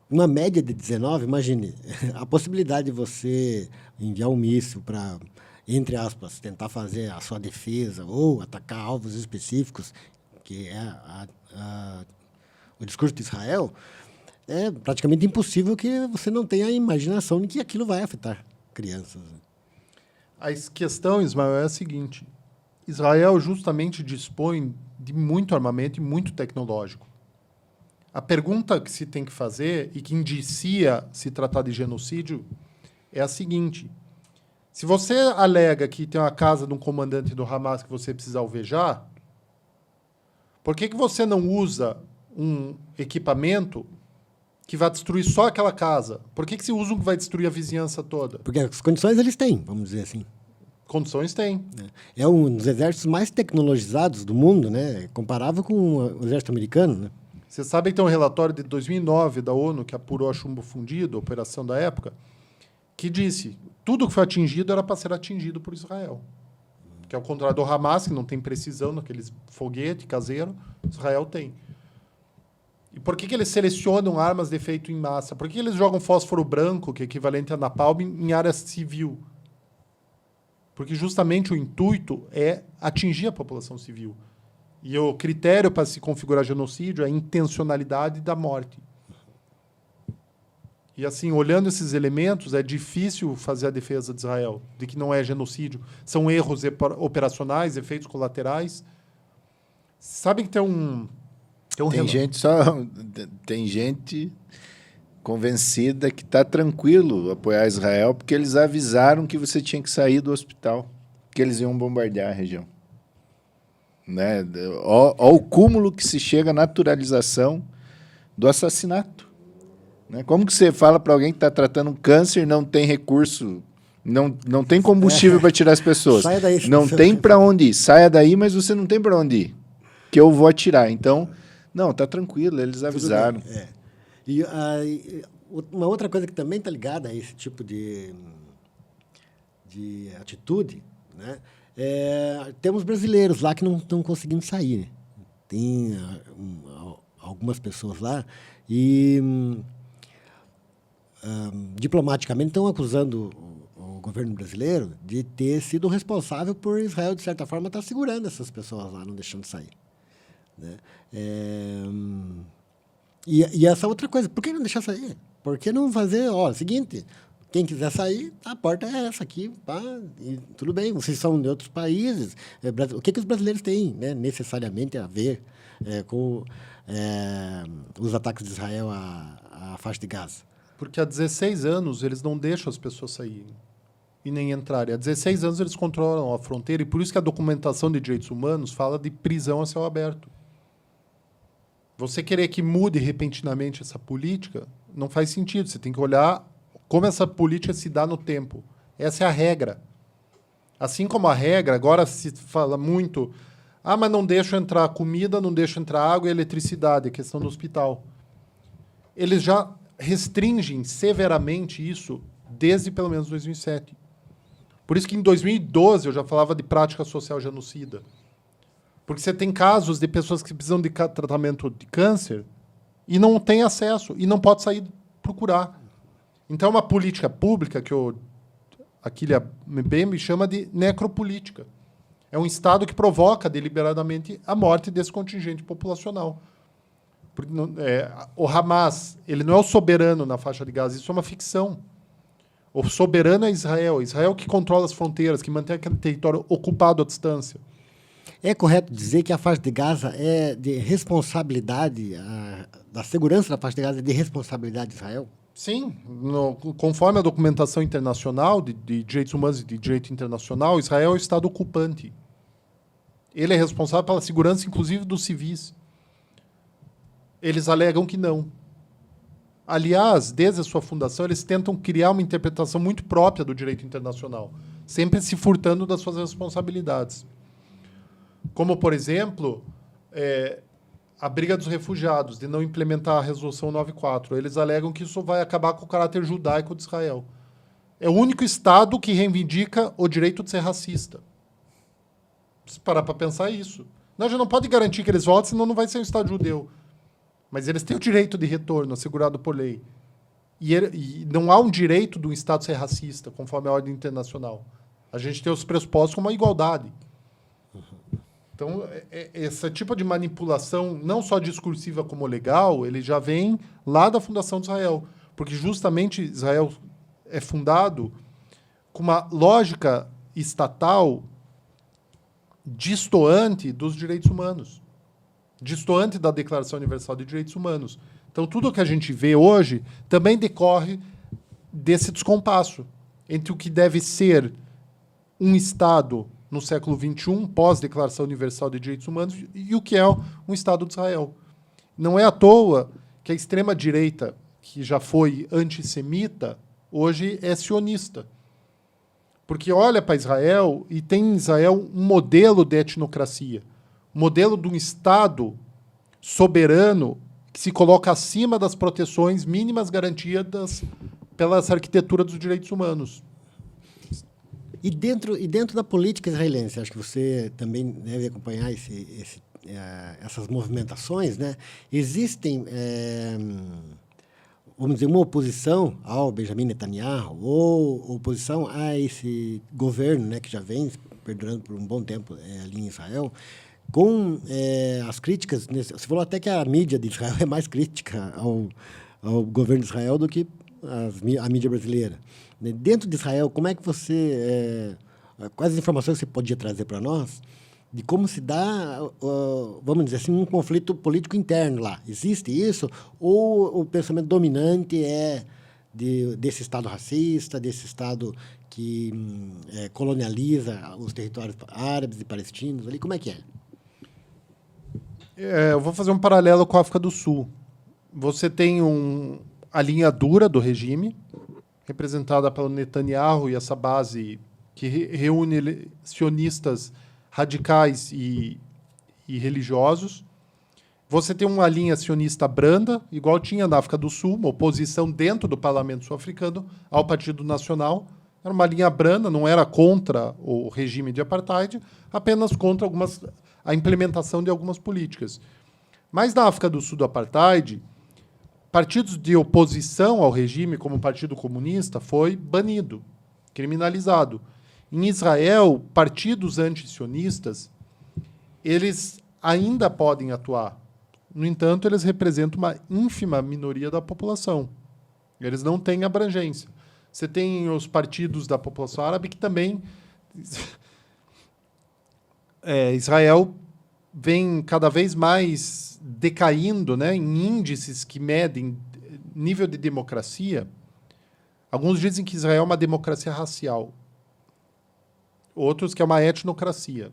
uma média de 19, imagine, a possibilidade de você enviar um míssil para, entre aspas, tentar fazer a sua defesa ou atacar alvos específicos, que é o discurso de Israel, é praticamente impossível que você não tenha a imaginação de que aquilo vai afetar crianças. A questão, Ismael, é a seguinte. Israel justamente dispõe de muito armamento e muito tecnológico. A pergunta que se tem que fazer e que indicia se tratar de genocídio é a seguinte. Se você alega que tem uma casa de um comandante do Hamas que você precisa alvejar, por que você não usa um equipamento que vai destruir só aquela casa? Por que você usa um que vai destruir a vizinhança toda? Porque as condições eles têm, vamos dizer assim. Condições tem. É um dos exércitos mais tecnologizados do mundo, né? Comparável com o exército americano, né? Você sabe que tem um relatório de 2009 da ONU que apurou a chumbo fundido, a operação da época, que disse tudo que foi atingido era para ser atingido por Israel. Que ao contrário do Hamas, que não tem precisão naqueles foguete caseiro, Israel tem. E por que eles selecionam armas de efeito em massa? Por que eles jogam fósforo branco, que é equivalente a napalm, em área civil? Porque justamente o intuito é atingir a população civil. E o critério para se configurar genocídio é a intencionalidade da morte. E assim, olhando esses elementos, é difícil fazer a defesa de Israel, de que não é genocídio. São erros operacionais, efeitos colaterais. Sabem que tem gente convencida que está tranquilo apoiar Israel porque eles avisaram que você tinha que sair do hospital, que eles iam bombardear a região. Né? Ó o cúmulo que se chega à naturalização do assassinato. Né? Como que você fala para alguém que está tratando um câncer, não tem recurso, não tem combustível para tirar as pessoas, Saia daí, não tem para onde ir, saia daí, mas você não tem para onde ir, que eu vou atirar. Então, não, tá tranquilo, eles avisaram. E uma outra coisa que também está ligada a esse tipo de atitude, né? Temos brasileiros lá que não estão conseguindo sair. Né? Tem algumas pessoas lá e diplomaticamente estão acusando o governo brasileiro de ter sido responsável por Israel, de certa forma, estar segurando essas pessoas lá, não deixando sair. Né? E essa outra coisa, por que não deixar sair? Por que não fazer, seguinte, quem quiser sair, a porta é essa aqui, pá, e tudo bem, vocês são de outros países, o que os brasileiros têm, né, necessariamente a ver com os ataques de Israel à faixa de Gaza? Porque há 16 anos eles não deixam as pessoas saírem e nem entrarem. Há 16 anos eles controlam a fronteira e por isso que a documentação de direitos humanos fala de prisão a céu aberto. Você querer que mude repentinamente essa política não faz sentido. Você tem que olhar como essa política se dá no tempo. Essa é a regra. Assim como a regra, agora se fala muito, mas não deixa entrar comida, não deixa entrar água e eletricidade, a questão do hospital. Eles já restringem severamente isso desde pelo menos 2007. Por isso que em 2012 eu já falava de prática social genocida. Porque você tem casos de pessoas que precisam de tratamento de câncer e não têm acesso, e não pode sair procurar. Então é uma política pública que o Achille Mbembe chama de necropolítica. É um Estado que provoca deliberadamente a morte desse contingente populacional. Porque, o Hamas, ele não é o soberano na faixa de Gaza, isso é uma ficção. O soberano é Israel. Israel que controla as fronteiras, que mantém aquele território ocupado à distância. É correto dizer que a faixa de Gaza é de responsabilidade, da segurança da faixa de Gaza é de responsabilidade de Israel? Sim. Conforme a documentação internacional de direitos humanos e de direito internacional, Israel é o Estado ocupante. Ele é responsável pela segurança, inclusive, dos civis. Eles alegam que não. Aliás, desde a sua fundação, eles tentam criar uma interpretação muito própria do direito internacional, sempre se furtando das suas responsabilidades. Como, por exemplo, a briga dos refugiados, de não implementar a Resolução 94. Eles alegam que isso vai acabar com o caráter judaico de Israel. É o único Estado que reivindica o direito de ser racista. Se parar para pensar isso. Não, já não pode garantir que eles voltem, senão não vai ser um Estado judeu. Mas eles têm o direito de retorno assegurado por lei. E não há um direito do Estado ser racista, conforme a ordem internacional. A gente tem os pressupostos como a igualdade. Então, esse tipo de manipulação, não só discursiva como legal, ele já vem lá da fundação de Israel. Porque justamente Israel é fundado com uma lógica estatal distoante dos direitos humanos. Distoante da Declaração Universal de Direitos Humanos. Então, tudo o que a gente vê hoje também decorre desse descompasso entre o que deve ser um Estado no século XXI, pós-Declaração Universal de Direitos Humanos, e o que é um Estado de Israel. Não é à toa que a extrema-direita, que já foi antissemita, hoje é sionista. Porque olha para Israel e tem em Israel um modelo de etnocracia, um modelo de um Estado soberano que se coloca acima das proteções mínimas garantidas pela arquitetura dos direitos humanos. E dentro da política israelense, acho que você também deve acompanhar essas movimentações, né? Existem, vamos dizer, uma oposição ao Benjamin Netanyahu ou oposição a esse governo, né, que já vem perdurando por um bom tempo ali em Israel, com as críticas. Você falou até que a mídia de Israel é mais crítica ao governo de Israel do que a mídia brasileira. Dentro de Israel, como é que você... quais as informações você podia trazer para nós de como se dá, vamos dizer assim, um conflito político interno lá? Existe isso? Ou o pensamento dominante é desse Estado racista, desse Estado que colonializa os territórios árabes e palestinos ali? Como é que é? Eu vou fazer um paralelo com a África do Sul. Você tem a linha dura do regime, representada pelo Netanyahu e essa base que reúne sionistas radicais e religiosos. Você tem uma linha sionista branda, igual tinha na África do Sul, uma oposição dentro do parlamento sul-africano ao Partido Nacional. Era uma linha branda, não era contra o regime de apartheid, apenas contra a implementação de algumas políticas. Mas na África do Sul do Apartheid, partidos de oposição ao regime, como o Partido Comunista, foi banido, criminalizado. Em Israel, partidos antisionistas, eles ainda podem atuar. No entanto, eles representam uma ínfima minoria da população. Eles não têm abrangência. Você tem os partidos da população árabe que também... Israel vem cada vez mais decaindo, né, em índices que medem nível de democracia. Alguns dizem que Israel é uma democracia racial. Outros que é uma etnocracia.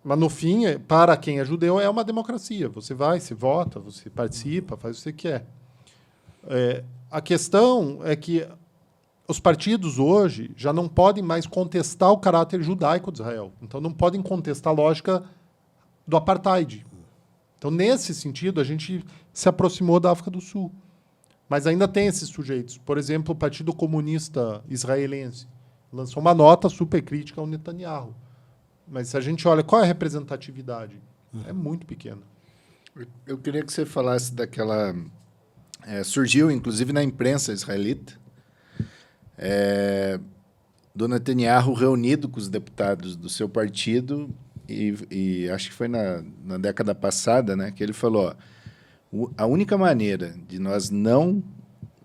Mas, no fim, para quem é judeu, é uma democracia. Você vai, você vota, você participa, faz o que você quer. A questão é que os partidos hoje já não podem mais contestar o caráter judaico de Israel. Então, não podem contestar a lógica do apartheid. Então, nesse sentido, a gente se aproximou da África do Sul. Mas ainda tem esses sujeitos. Por exemplo, o Partido Comunista Israelense lançou uma nota super crítica ao Netanyahu. Mas se a gente olha qual é a representatividade, é muito pequena. Eu queria que você falasse daquela... surgiu, inclusive, na imprensa israelita, do Netanyahu reunido com os deputados do seu partido, e acho que foi na década passada, né, que ele falou, a única maneira de nós não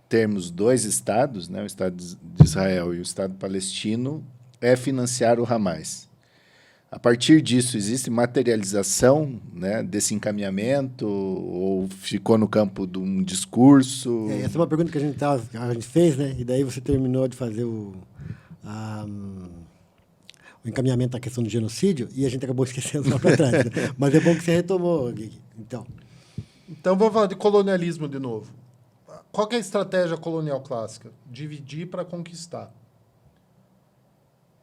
termos dois estados, né, o Estado de Israel e o Estado palestino, é financiar o Hamas. A partir disso, existe materialização, né, desse encaminhamento ou ficou no campo de um discurso? Essa é uma pergunta que a gente fez, né? E daí você terminou de fazer o encaminhamento da questão do genocídio e a gente acabou esquecendo lá para trás. Né? Mas é bom que você retomou, Gui. Então, vamos falar de colonialismo de novo. Qual que é a estratégia colonial clássica? Dividir para conquistar.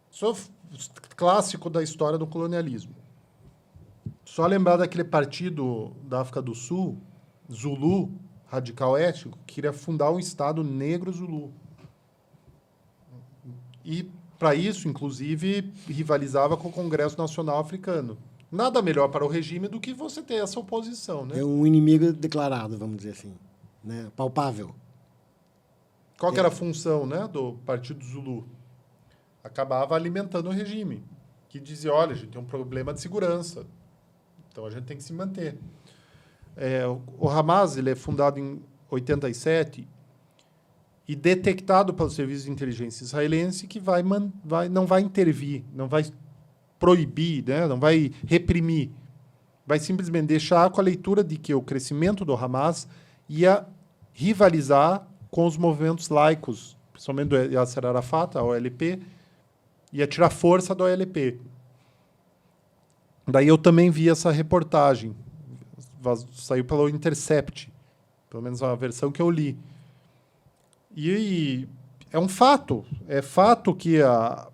Sou clássico da história do colonialismo. Só lembrar daquele partido da África do Sul, Zulu, radical étnico, que queria fundar um Estado negro Zulu. E, para isso, inclusive, rivalizava com o Congresso Nacional Africano. Nada melhor para o regime do que você ter essa oposição, né? é um inimigo declarado, vamos dizer assim, né? Palpável. Qual que era a função, né, do Partido Zulu? Acabava alimentando o regime, que dizia, olha, a gente tem um problema de segurança, então a gente tem que se manter. O Hamas ele é fundado em 87 e detectado pelo Serviço de Inteligência Israelense que não vai intervir, não vai proibir, né, não vai reprimir, vai simplesmente deixar com a leitura de que o crescimento do Hamas ia rivalizar com os movimentos laicos, principalmente do Yasser Arafat, a OLP, ia tirar força da OLP. Daí eu também vi essa reportagem. Saiu pelo Intercept. Pelo menos a versão que eu li. E é um fato. É fato que a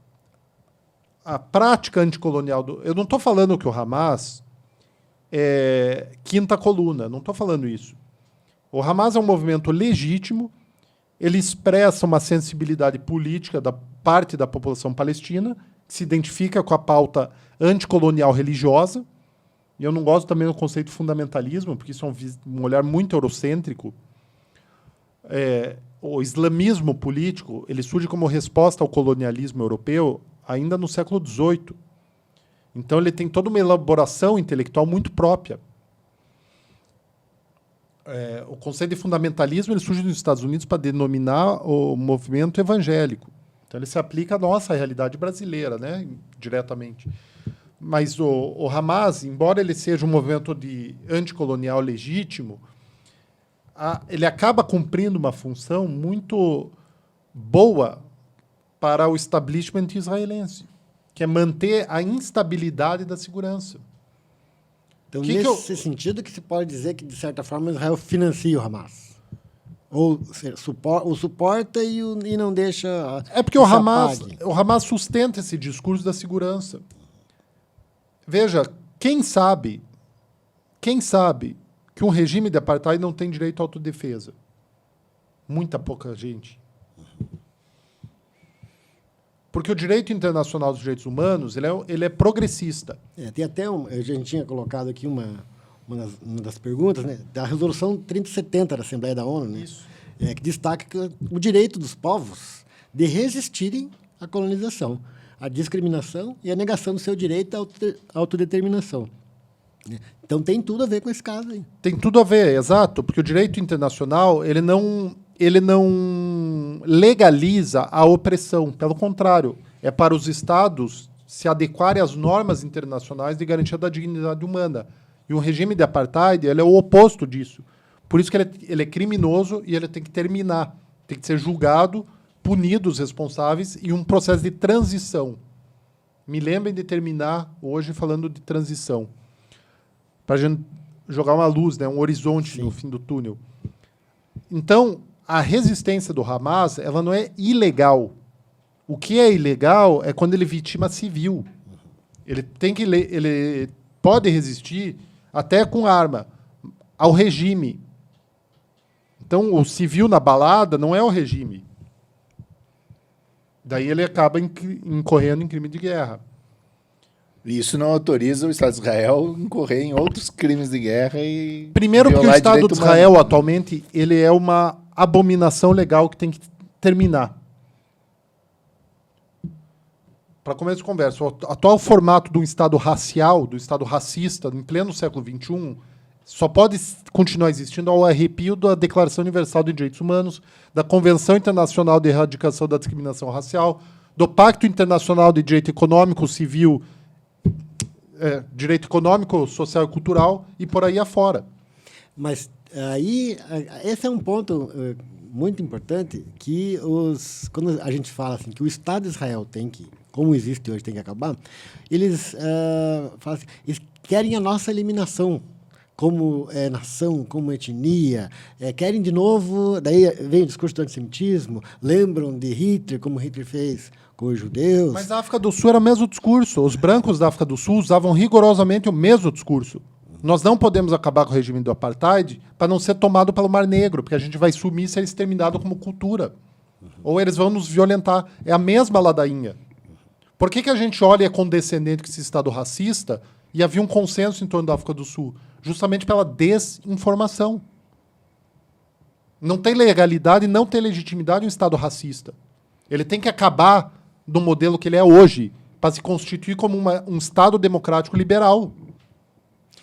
prática anticolonial... Eu não estou falando que o Hamas é quinta coluna. Não estou falando isso. O Hamas é um movimento legítimo. Ele expressa uma sensibilidade política da parte da população palestina, que se identifica com a pauta anticolonial religiosa. E eu não gosto também do conceito de fundamentalismo, porque isso é um olhar muito eurocêntrico. O islamismo político ele surge como resposta ao colonialismo europeu ainda no século XVIII. Então, ele tem toda uma elaboração intelectual muito própria. O conceito de fundamentalismo ele surge nos Estados Unidos para denominar o movimento evangélico. Então, ele se aplica à nossa realidade brasileira, né, diretamente. Mas o Hamas, embora ele seja um movimento de anticolonial legítimo, ele acaba cumprindo uma função muito boa para o establishment israelense, que é manter a instabilidade da segurança. Então, nesse sentido que se pode dizer que, de certa forma, Israel financia o Hamas. Ou suporta e não deixa... É porque o Hamas sustenta esse discurso da segurança. Veja, quem sabe que um regime de apartheid não tem direito à autodefesa? Muita pouca gente. Porque o direito internacional dos direitos humanos ele é progressista. Tem até a gente tinha colocado aqui uma das perguntas, né, da Resolução 3070 da Assembleia da ONU, né, Isso. que destaca o direito dos povos de resistirem à colonização, à discriminação e à negação do seu direito à autodeterminação. Né? Então, tem tudo a ver com esse caso aí. Tem tudo a ver, exato, porque o direito internacional ele não legaliza a opressão. Pelo contrário, é para os Estados se adequarem às normas internacionais de garantia da dignidade humana. E o regime de apartheid ele é o oposto disso. Por isso que ele é criminoso e ele tem que terminar. Tem que ser julgado, punido os responsáveis e um processo de transição. Me lembrem de terminar hoje falando de transição. Para a gente jogar uma luz, né, um horizonte Sim. no fim do túnel. Então, a resistência do Hamas ela não é ilegal. O que é ilegal é quando ele é vítima civil. Ele pode resistir até com arma ao regime. Então, o civil na balada não é o regime. Daí ele acaba incorrendo em crime de guerra. Isso não autoriza o Estado de Israel a incorrer em outros crimes de guerra e Primeiro porque o violar Estado direito de humano. Israel, atualmente, ele é uma abominação legal que tem que terminar. Para começo de conversa, o atual formato do Estado racial, do Estado racista, em pleno século XXI, só pode continuar existindo ao arrepio da Declaração Universal de Direitos Humanos, da Convenção Internacional de Erradicação da Discriminação Racial, do Pacto Internacional de Direito Econômico, Civil, Direito Econômico, Social e Cultural, e por aí afora. Mas aí, esse é um ponto muito importante, que quando a gente fala assim, que o Estado de Israel tem que, como existe hoje, tem que acabar, eles falam assim, eles querem a nossa eliminação como nação, como etnia, querem de novo, daí vem o discurso do antissemitismo, lembram de Hitler, como Hitler fez com os judeus. Mas a África do Sul era o mesmo discurso. Os brancos da África do Sul usavam rigorosamente o mesmo discurso. Nós não podemos acabar com o regime do apartheid para não ser tomado pelo Mar Negro, porque a gente vai sumir se é exterminado como cultura. Ou eles vão nos violentar. É a mesma ladainha. Por que a gente olha e é condescendente com esse Estado racista e havia um consenso em torno da África do Sul? Justamente pela desinformação. Não tem legalidade, não tem legitimidade um Estado racista. Ele tem que acabar do modelo que ele é hoje para se constituir como um Estado democrático liberal.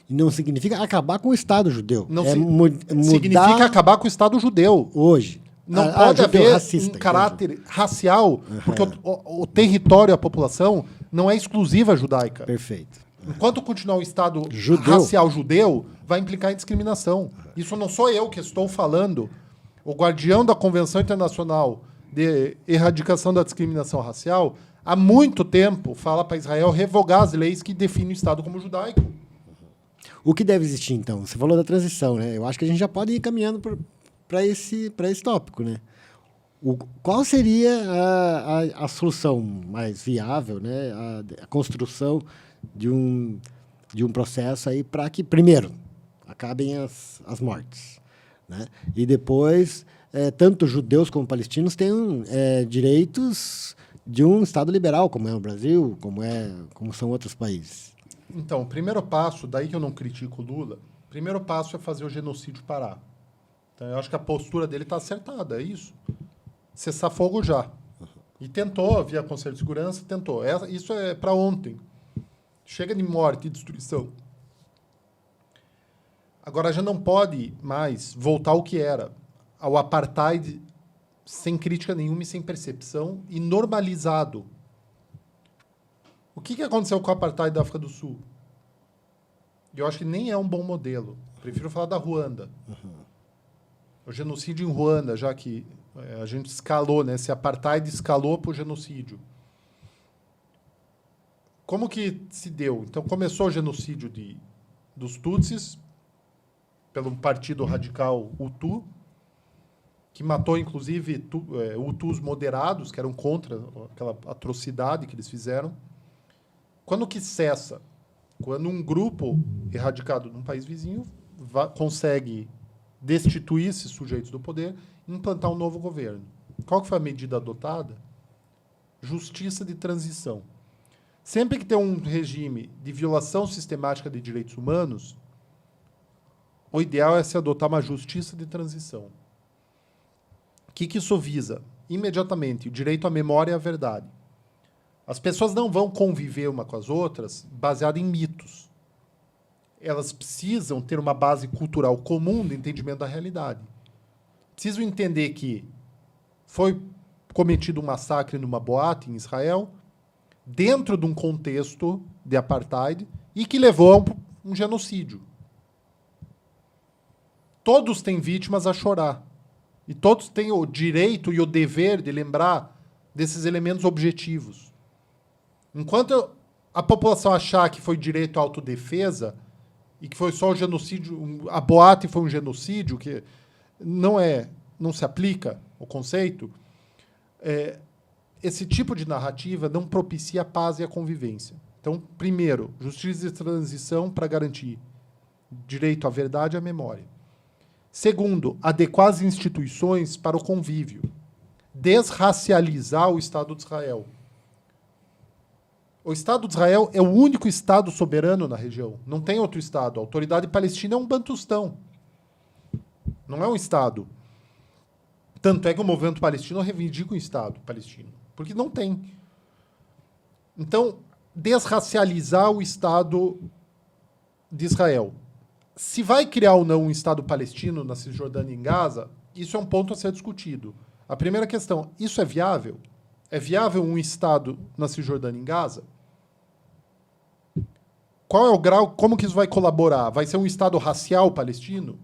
Não significa acabar com o Estado judeu. Não mudar significa acabar com o Estado judeu. hoje. Não pode judeu haver racista, um caráter racial, porque o território, a população, não é exclusiva judaica. Perfeito. Enquanto continuar o Estado Judeu. racial judeu, vai implicar em discriminação. Isso não sou eu que estou falando. O guardião da Convenção Internacional de Erradicação da Discriminação Racial, há muito tempo, fala para Israel revogar as leis que definem o Estado como judaico. O que deve existir, então? Você falou da transição, né? Eu acho que a gente já pode ir caminhando para esse tópico, né? Qual seria a solução mais viável, né? A construção de um processo aí para que, primeiro, acabem as mortes, né? E depois, tanto judeus como palestinos tenham direitos de um Estado liberal, como é o Brasil, como são outros países. Então, o primeiro passo, daí que eu não critico o Lula, o primeiro passo é fazer o genocídio parar. Então, eu acho que a postura dele está acertada, é isso. Cessar fogo já. E tentou, via Conselho de Segurança, tentou. Isso é para ontem. Chega de morte e destruição. Agora, já não pode mais voltar ao que era. Ao apartheid sem crítica nenhuma e sem percepção e normalizado. O que aconteceu com o apartheid da África do Sul? Eu acho que nem é um bom modelo. Prefiro falar da Ruanda. O genocídio em Ruanda, já que a gente escalou, né? Esse apartheid escalou para o genocídio. Como que se deu? Então, começou o genocídio dos Tutsis, pelo partido radical Hutu, que matou, inclusive, Hutus moderados, que eram contra aquela atrocidade que eles fizeram. Quando que cessa? Quando um grupo erradicado num país vizinho consegue destituir esses sujeitos do poder e implantar um novo governo. Qual que foi a medida adotada? justiça de transição. Sempre que tem um regime de violação sistemática de direitos humanos, o ideal é se adotar uma justiça de transição. O que isso visa? Imediatamente, o direito à memória e à verdade. As pessoas não vão conviver uma com as outras baseado em mitos. Elas precisam ter uma base cultural comum de entendimento da realidade. Precisam entender que foi cometido um massacre numa boate em Israel, dentro de um contexto de apartheid, e que levou a um genocídio. Todos têm vítimas a chorar. E todos têm o direito e o dever de lembrar desses elementos objetivos. Enquanto a população achar que foi direito à autodefesa e que foi só o genocídio, a boate foi um genocídio, que não se aplica o conceito, esse tipo de narrativa não propicia a paz e a convivência. Então, primeiro, justiça de transição para garantir direito à verdade e à memória. Segundo, adequar as instituições para o convívio. Desracializar o Estado de Israel. O Estado de Israel é o único Estado soberano na região. Não tem outro Estado. A Autoridade Palestina é um bantustão. Não é um Estado. Tanto é que o movimento palestino reivindica um Estado palestino. Porque não tem. Então, desracializar o Estado de Israel. Se vai criar ou não um Estado palestino na Cisjordânia e em Gaza, isso é um ponto a ser discutido. A primeira questão, isso é viável? É viável um Estado na Cisjordânia e em Gaza? Qual é o grau, como que isso vai colaborar? Vai ser um Estado racial palestino?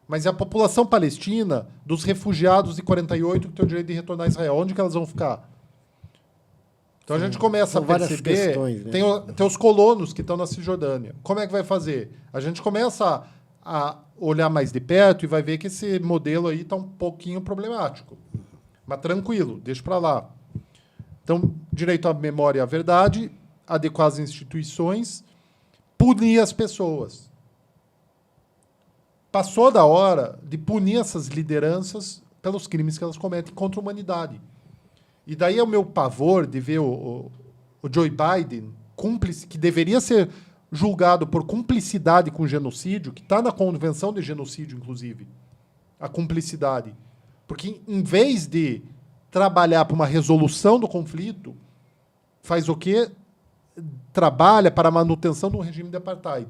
Mas é a população palestina dos refugiados de 48 que tem o direito de retornar a Israel. Onde que elas vão ficar? Então a gente começa a perceber... Questões, né? Tem os colonos que estão na Cisjordânia. Como é que vai fazer? A gente começa a olhar mais de perto e vai ver que esse modelo aí está um pouquinho problemático. Mas tranquilo, deixa para lá. Então, direito à memória e à verdade, adequar as instituições, punir as pessoas. Passou da hora de punir essas lideranças pelos crimes que elas cometem contra a humanidade. E daí é o meu pavor de ver o Joe Biden, cúmplice, que deveria ser julgado por cumplicidade com genocídio, que está na Convenção de Genocídio, inclusive, a cumplicidade. Porque, em vez de trabalhar para uma resolução do conflito, faz o quê? Trabalha para a manutenção de um regime de apartheid.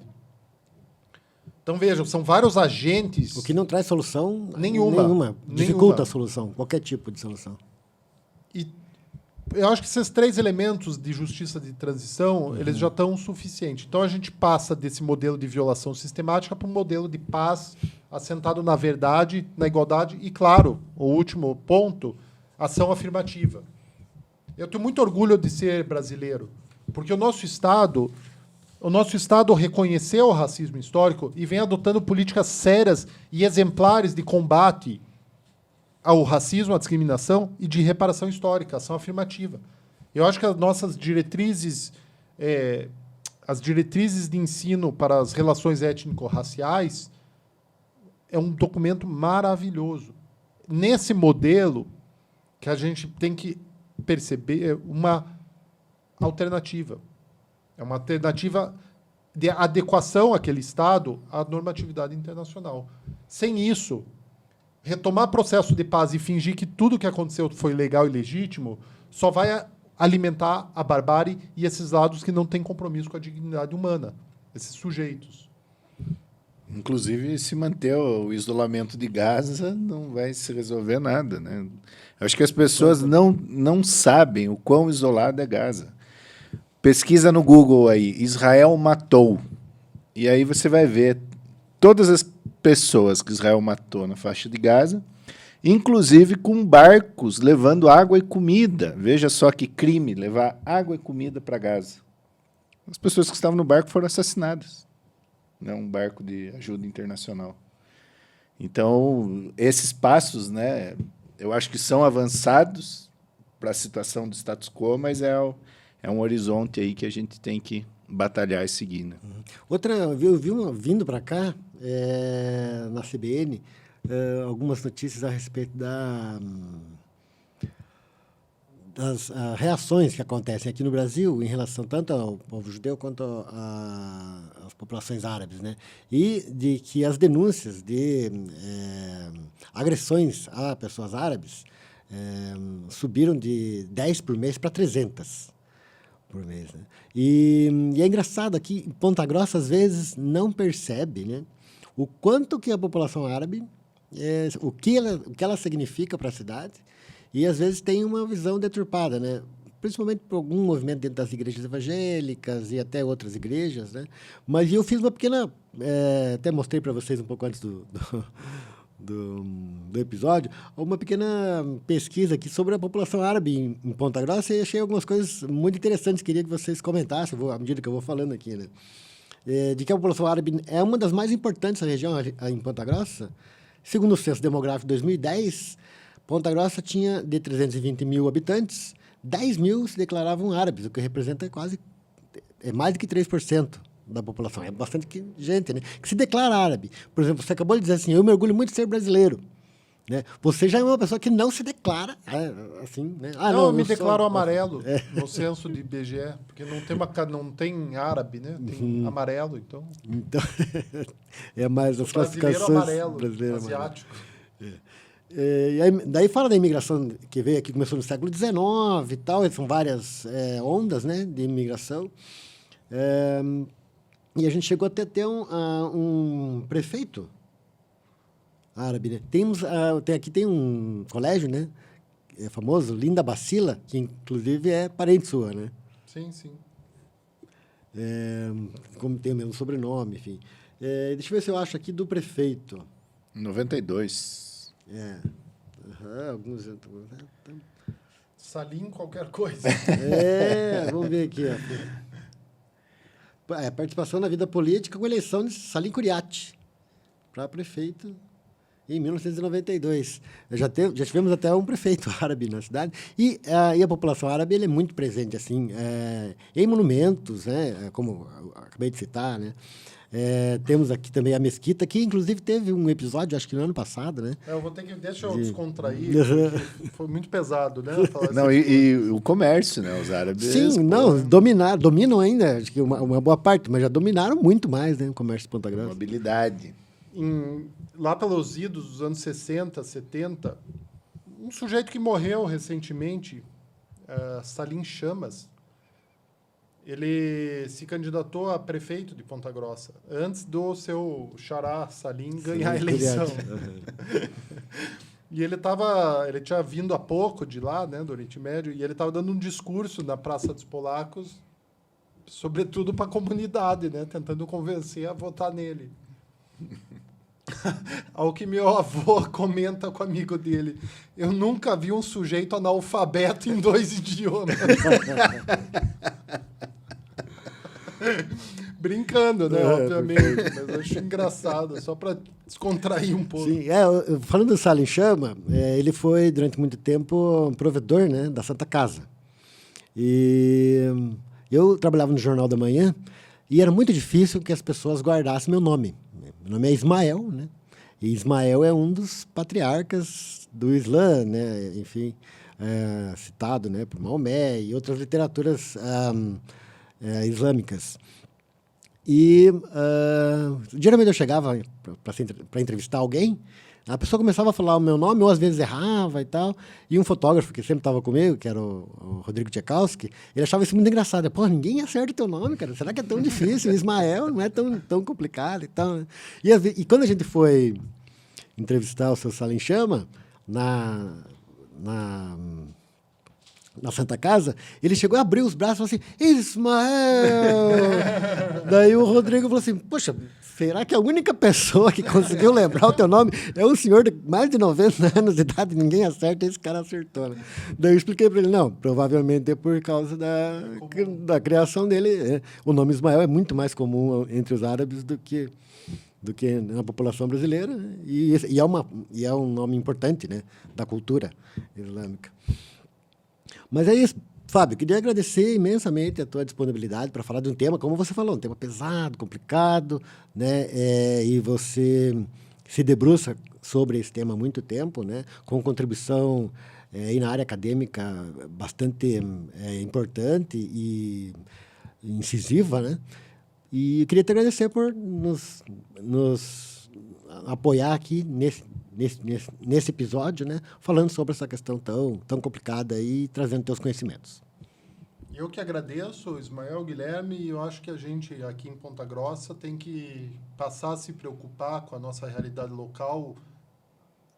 Então, vejam, são vários agentes... O que não traz solução Nenhuma. Dificulta a solução, qualquer tipo de solução. E eu acho que esses três elementos de justiça de transição, eles já estão suficientes. Então, a gente passa desse modelo de violação sistemática para um modelo de paz assentado na verdade, na igualdade e, claro, o último ponto, ação afirmativa. Eu tenho muito orgulho de ser brasileiro, porque o nosso Estado reconheceu o racismo histórico e vem adotando políticas sérias e exemplares de combate ao racismo, à discriminação e de reparação histórica, ação afirmativa. Eu acho que as nossas diretrizes, as diretrizes de ensino para as relações étnico-raciais, é um documento maravilhoso. Nesse modelo, que a gente tem que perceber uma alternativa. É uma alternativa de adequação àquele Estado à normatividade internacional. Sem isso, retomar processo de paz e fingir que tudo que aconteceu foi legal e legítimo só vai alimentar a barbárie e esses lados que não têm compromisso com a dignidade humana, esses sujeitos. Inclusive, se manter o isolamento de Gaza, não vai se resolver nada, né? Acho que as pessoas não sabem o quão isolado é Gaza. Pesquisa no Google aí, Israel matou. E aí você vai ver todas as pessoas que Israel matou na faixa de Gaza, inclusive com barcos levando água e comida. Veja só que crime, levar água e comida para Gaza. As pessoas que estavam no barco foram assassinadas. Né, um barco de ajuda internacional. Então, esses passos, né, eu acho que são avançados para a situação do status quo, mas é um horizonte aí que a gente tem que batalhar e seguir. Né? Outra, eu vi vindo para cá, na CBN, algumas notícias a respeito das reações que acontecem aqui no Brasil em relação tanto ao povo judeu quanto às populações árabes, né? E de que as denúncias de agressões a pessoas árabes subiram de 10 por mês para 300 por mês, né? E é engraçado aqui, em Ponta Grossa, às vezes, não percebe, né, o quanto que a população árabe, o que ela significa para a cidade, e às vezes tem uma visão deturpada, né? Principalmente por algum movimento dentro das igrejas evangélicas e até outras igrejas, né? Mas eu fiz uma pequena... até mostrei para vocês um pouco antes do episódio, uma pequena pesquisa aqui sobre a população árabe em Ponta Grossa e achei algumas coisas muito interessantes, queria que vocês comentassem, à medida que eu vou falando aqui, né? De que a população árabe é uma das mais importantes da região em Ponta Grossa. Segundo o Censo Demográfico de 2010, Ponta Grossa tinha, de 320 mil habitantes, 10 mil se declaravam árabes, o que representa mais do que 3% da população. É bastante gente, né, que se declara árabe. Por exemplo, você acabou de dizer assim, eu me orgulho muito de ser brasileiro. Né? Você já é uma pessoa que não se declara assim, né? Não, eu me declaro amarelo no censo de IBGE, porque não tem árabe, né? Tem amarelo, então... Então, é mais as classificações... Brasileiro asiático. E aí, daí fala da imigração que veio aqui, começou no século XIX e tal, são várias ondas, né, de imigração. E a gente chegou até a ter um prefeito árabe, né? Aqui tem um colégio, né? Famoso, Linda Bacila, que inclusive é parente sua, né? Sim, sim. Como tem o mesmo sobrenome, enfim. Deixa eu ver se eu acho aqui do prefeito. 92. Alguns... Salim qualquer coisa. Vamos ver aqui. Participação na vida política com a eleição de Salim Curiati para prefeito em 1992. Já tivemos até um prefeito árabe na cidade. E a população árabe ele é muito presente assim, em monumentos, né, como eu acabei de citar, né? Temos aqui também a mesquita, que inclusive teve um episódio, acho que no ano passado, né? Deixa eu descontrair, foi muito pesado, né? Não, e o comércio, né? Os árabes... Sim, dominam ainda, acho que uma boa parte, mas já dominaram muito mais, né? O comércio de Ponta Grossa. Mobilidade. Lá pelos idos dos anos 60, 70, um sujeito que morreu recentemente, Salim Chamas, ele se candidatou a prefeito de Ponta Grossa, antes do seu xará Salim ganhar a eleição. E ele tinha vindo há pouco de lá, né, do Oriente Médio, e ele estava dando um discurso na Praça dos Polacos, sobretudo para a comunidade, né, tentando convencer a votar nele. Ao que meu avô comenta com o amigo dele, eu nunca vi um sujeito analfabeto em 2 idiomas. Brincando, né? Obviamente, mas eu acho engraçado, só para descontrair um pouco. Sim, falando do Salim Chama, ele foi, durante muito tempo, provedor, né, da Santa Casa. E eu trabalhava no Jornal da Manhã e era muito difícil que as pessoas guardassem meu nome. Meu nome é Ismael, né? E Ismael é um dos patriarcas do Islã, né? Enfim, citado, né, por Maomé e outras literaturas islâmicas. E geralmente eu chegava para entrevistar alguém, a pessoa começava a falar o meu nome, ou às vezes errava e tal, e um fotógrafo que sempre estava comigo, que era o Rodrigo Tchaikovsky, ele achava isso muito engraçado. Pô, ninguém acerta o teu nome, cara, será que é tão difícil? Ismael não é tão complicado e tal, né? E quando a gente foi entrevistar o seu Salim Chama, na Santa Casa, ele chegou a abrir os braços e falou assim, Ismael! Daí o Rodrigo falou assim, poxa, será que a única pessoa que conseguiu lembrar o teu nome é um senhor de mais de 90 anos de idade, ninguém acerta, esse cara acertou, né? Daí eu expliquei para ele, não, provavelmente é por causa da criação dele. O nome Ismael é muito mais comum entre os árabes do que na população brasileira, né? E é um nome importante, né, da cultura islâmica. Mas é isso, Fábio, queria agradecer imensamente a tua disponibilidade para falar de um tema, como você falou, um tema pesado, complicado, né? E você se debruça sobre esse tema há muito tempo, né? Com contribuição e na área acadêmica bastante importante e incisiva, né? E eu queria te agradecer por nos apoiar aqui nesse episódio, né? Falando sobre essa questão tão complicada e trazendo teus conhecimentos. Eu que agradeço, Ismael, Guilherme, e eu acho que a gente aqui em Ponta Grossa tem que passar a se preocupar com a nossa realidade local,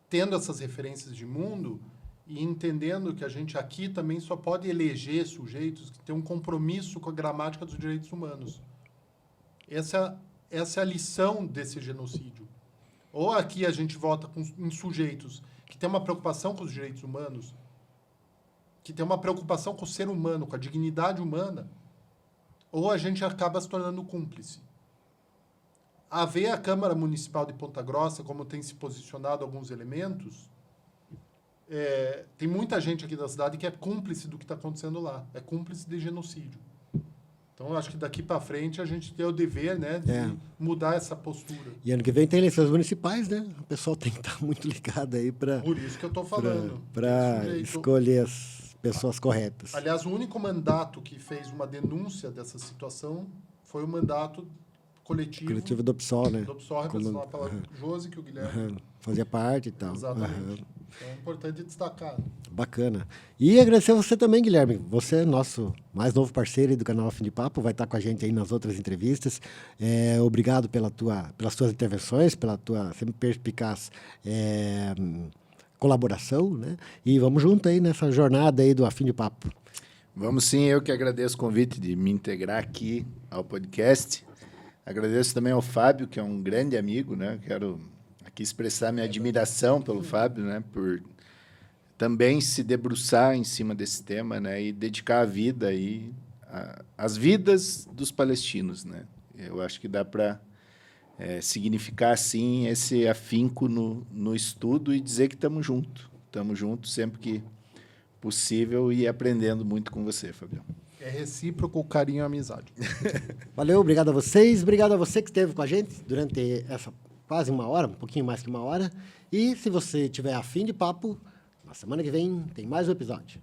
tendo essas referências de mundo e entendendo que a gente aqui também só pode eleger sujeitos que têm um compromisso com a gramática dos direitos humanos. Essa é a lição desse genocídio. Ou aqui a gente vota em sujeitos que têm uma preocupação com os direitos humanos, que tem uma preocupação com o ser humano, com a dignidade humana, ou a gente acaba se tornando cúmplice. A ver a Câmara Municipal de Ponta Grossa, como tem se posicionado alguns elementos, tem muita gente aqui da cidade que é cúmplice do que está acontecendo lá, é cúmplice de genocídio. Então, eu acho que daqui para frente a gente tem o dever, né, de mudar essa postura. E ano que vem tem eleições municipais, né? O pessoal tem que estar muito ligado aí para... Por isso que eu estou falando. Para escolher as pessoas corretas. Aliás, o único mandato que fez uma denúncia dessa situação foi o mandato coletivo do PSOL, né? Do PSOL, representado pela Josi, que o Guilherme fazia parte e tal. Exatamente. Então é importante destacar. Bacana. E agradecer a você também, Guilherme. Você é nosso mais novo parceiro aí do canal Fim de Papo, vai estar com a gente aí nas outras entrevistas. Obrigado pelas tuas intervenções, pela tua sempre perspicaz colaboração, né? E vamos junto aí nessa jornada aí do Afim de Papo. Vamos sim, eu que agradeço o convite de me integrar aqui ao podcast. Agradeço também ao Fábio, que é um grande amigo, né? Quero aqui expressar minha admiração pelo Fábio, né? Por também se debruçar em cima desse tema, né? E dedicar a vida aí às vidas dos palestinos, né? Eu acho que dá para significar, assim, esse afinco no estudo e dizer que estamos juntos sempre que possível e aprendendo muito com você, Fabião. É recíproco o carinho e a amizade. Valeu, obrigado a vocês. Obrigado a você que esteve com a gente durante essa quase uma hora, um pouquinho mais que uma hora. E se você tiver afim de papo, na semana que vem tem mais um episódio.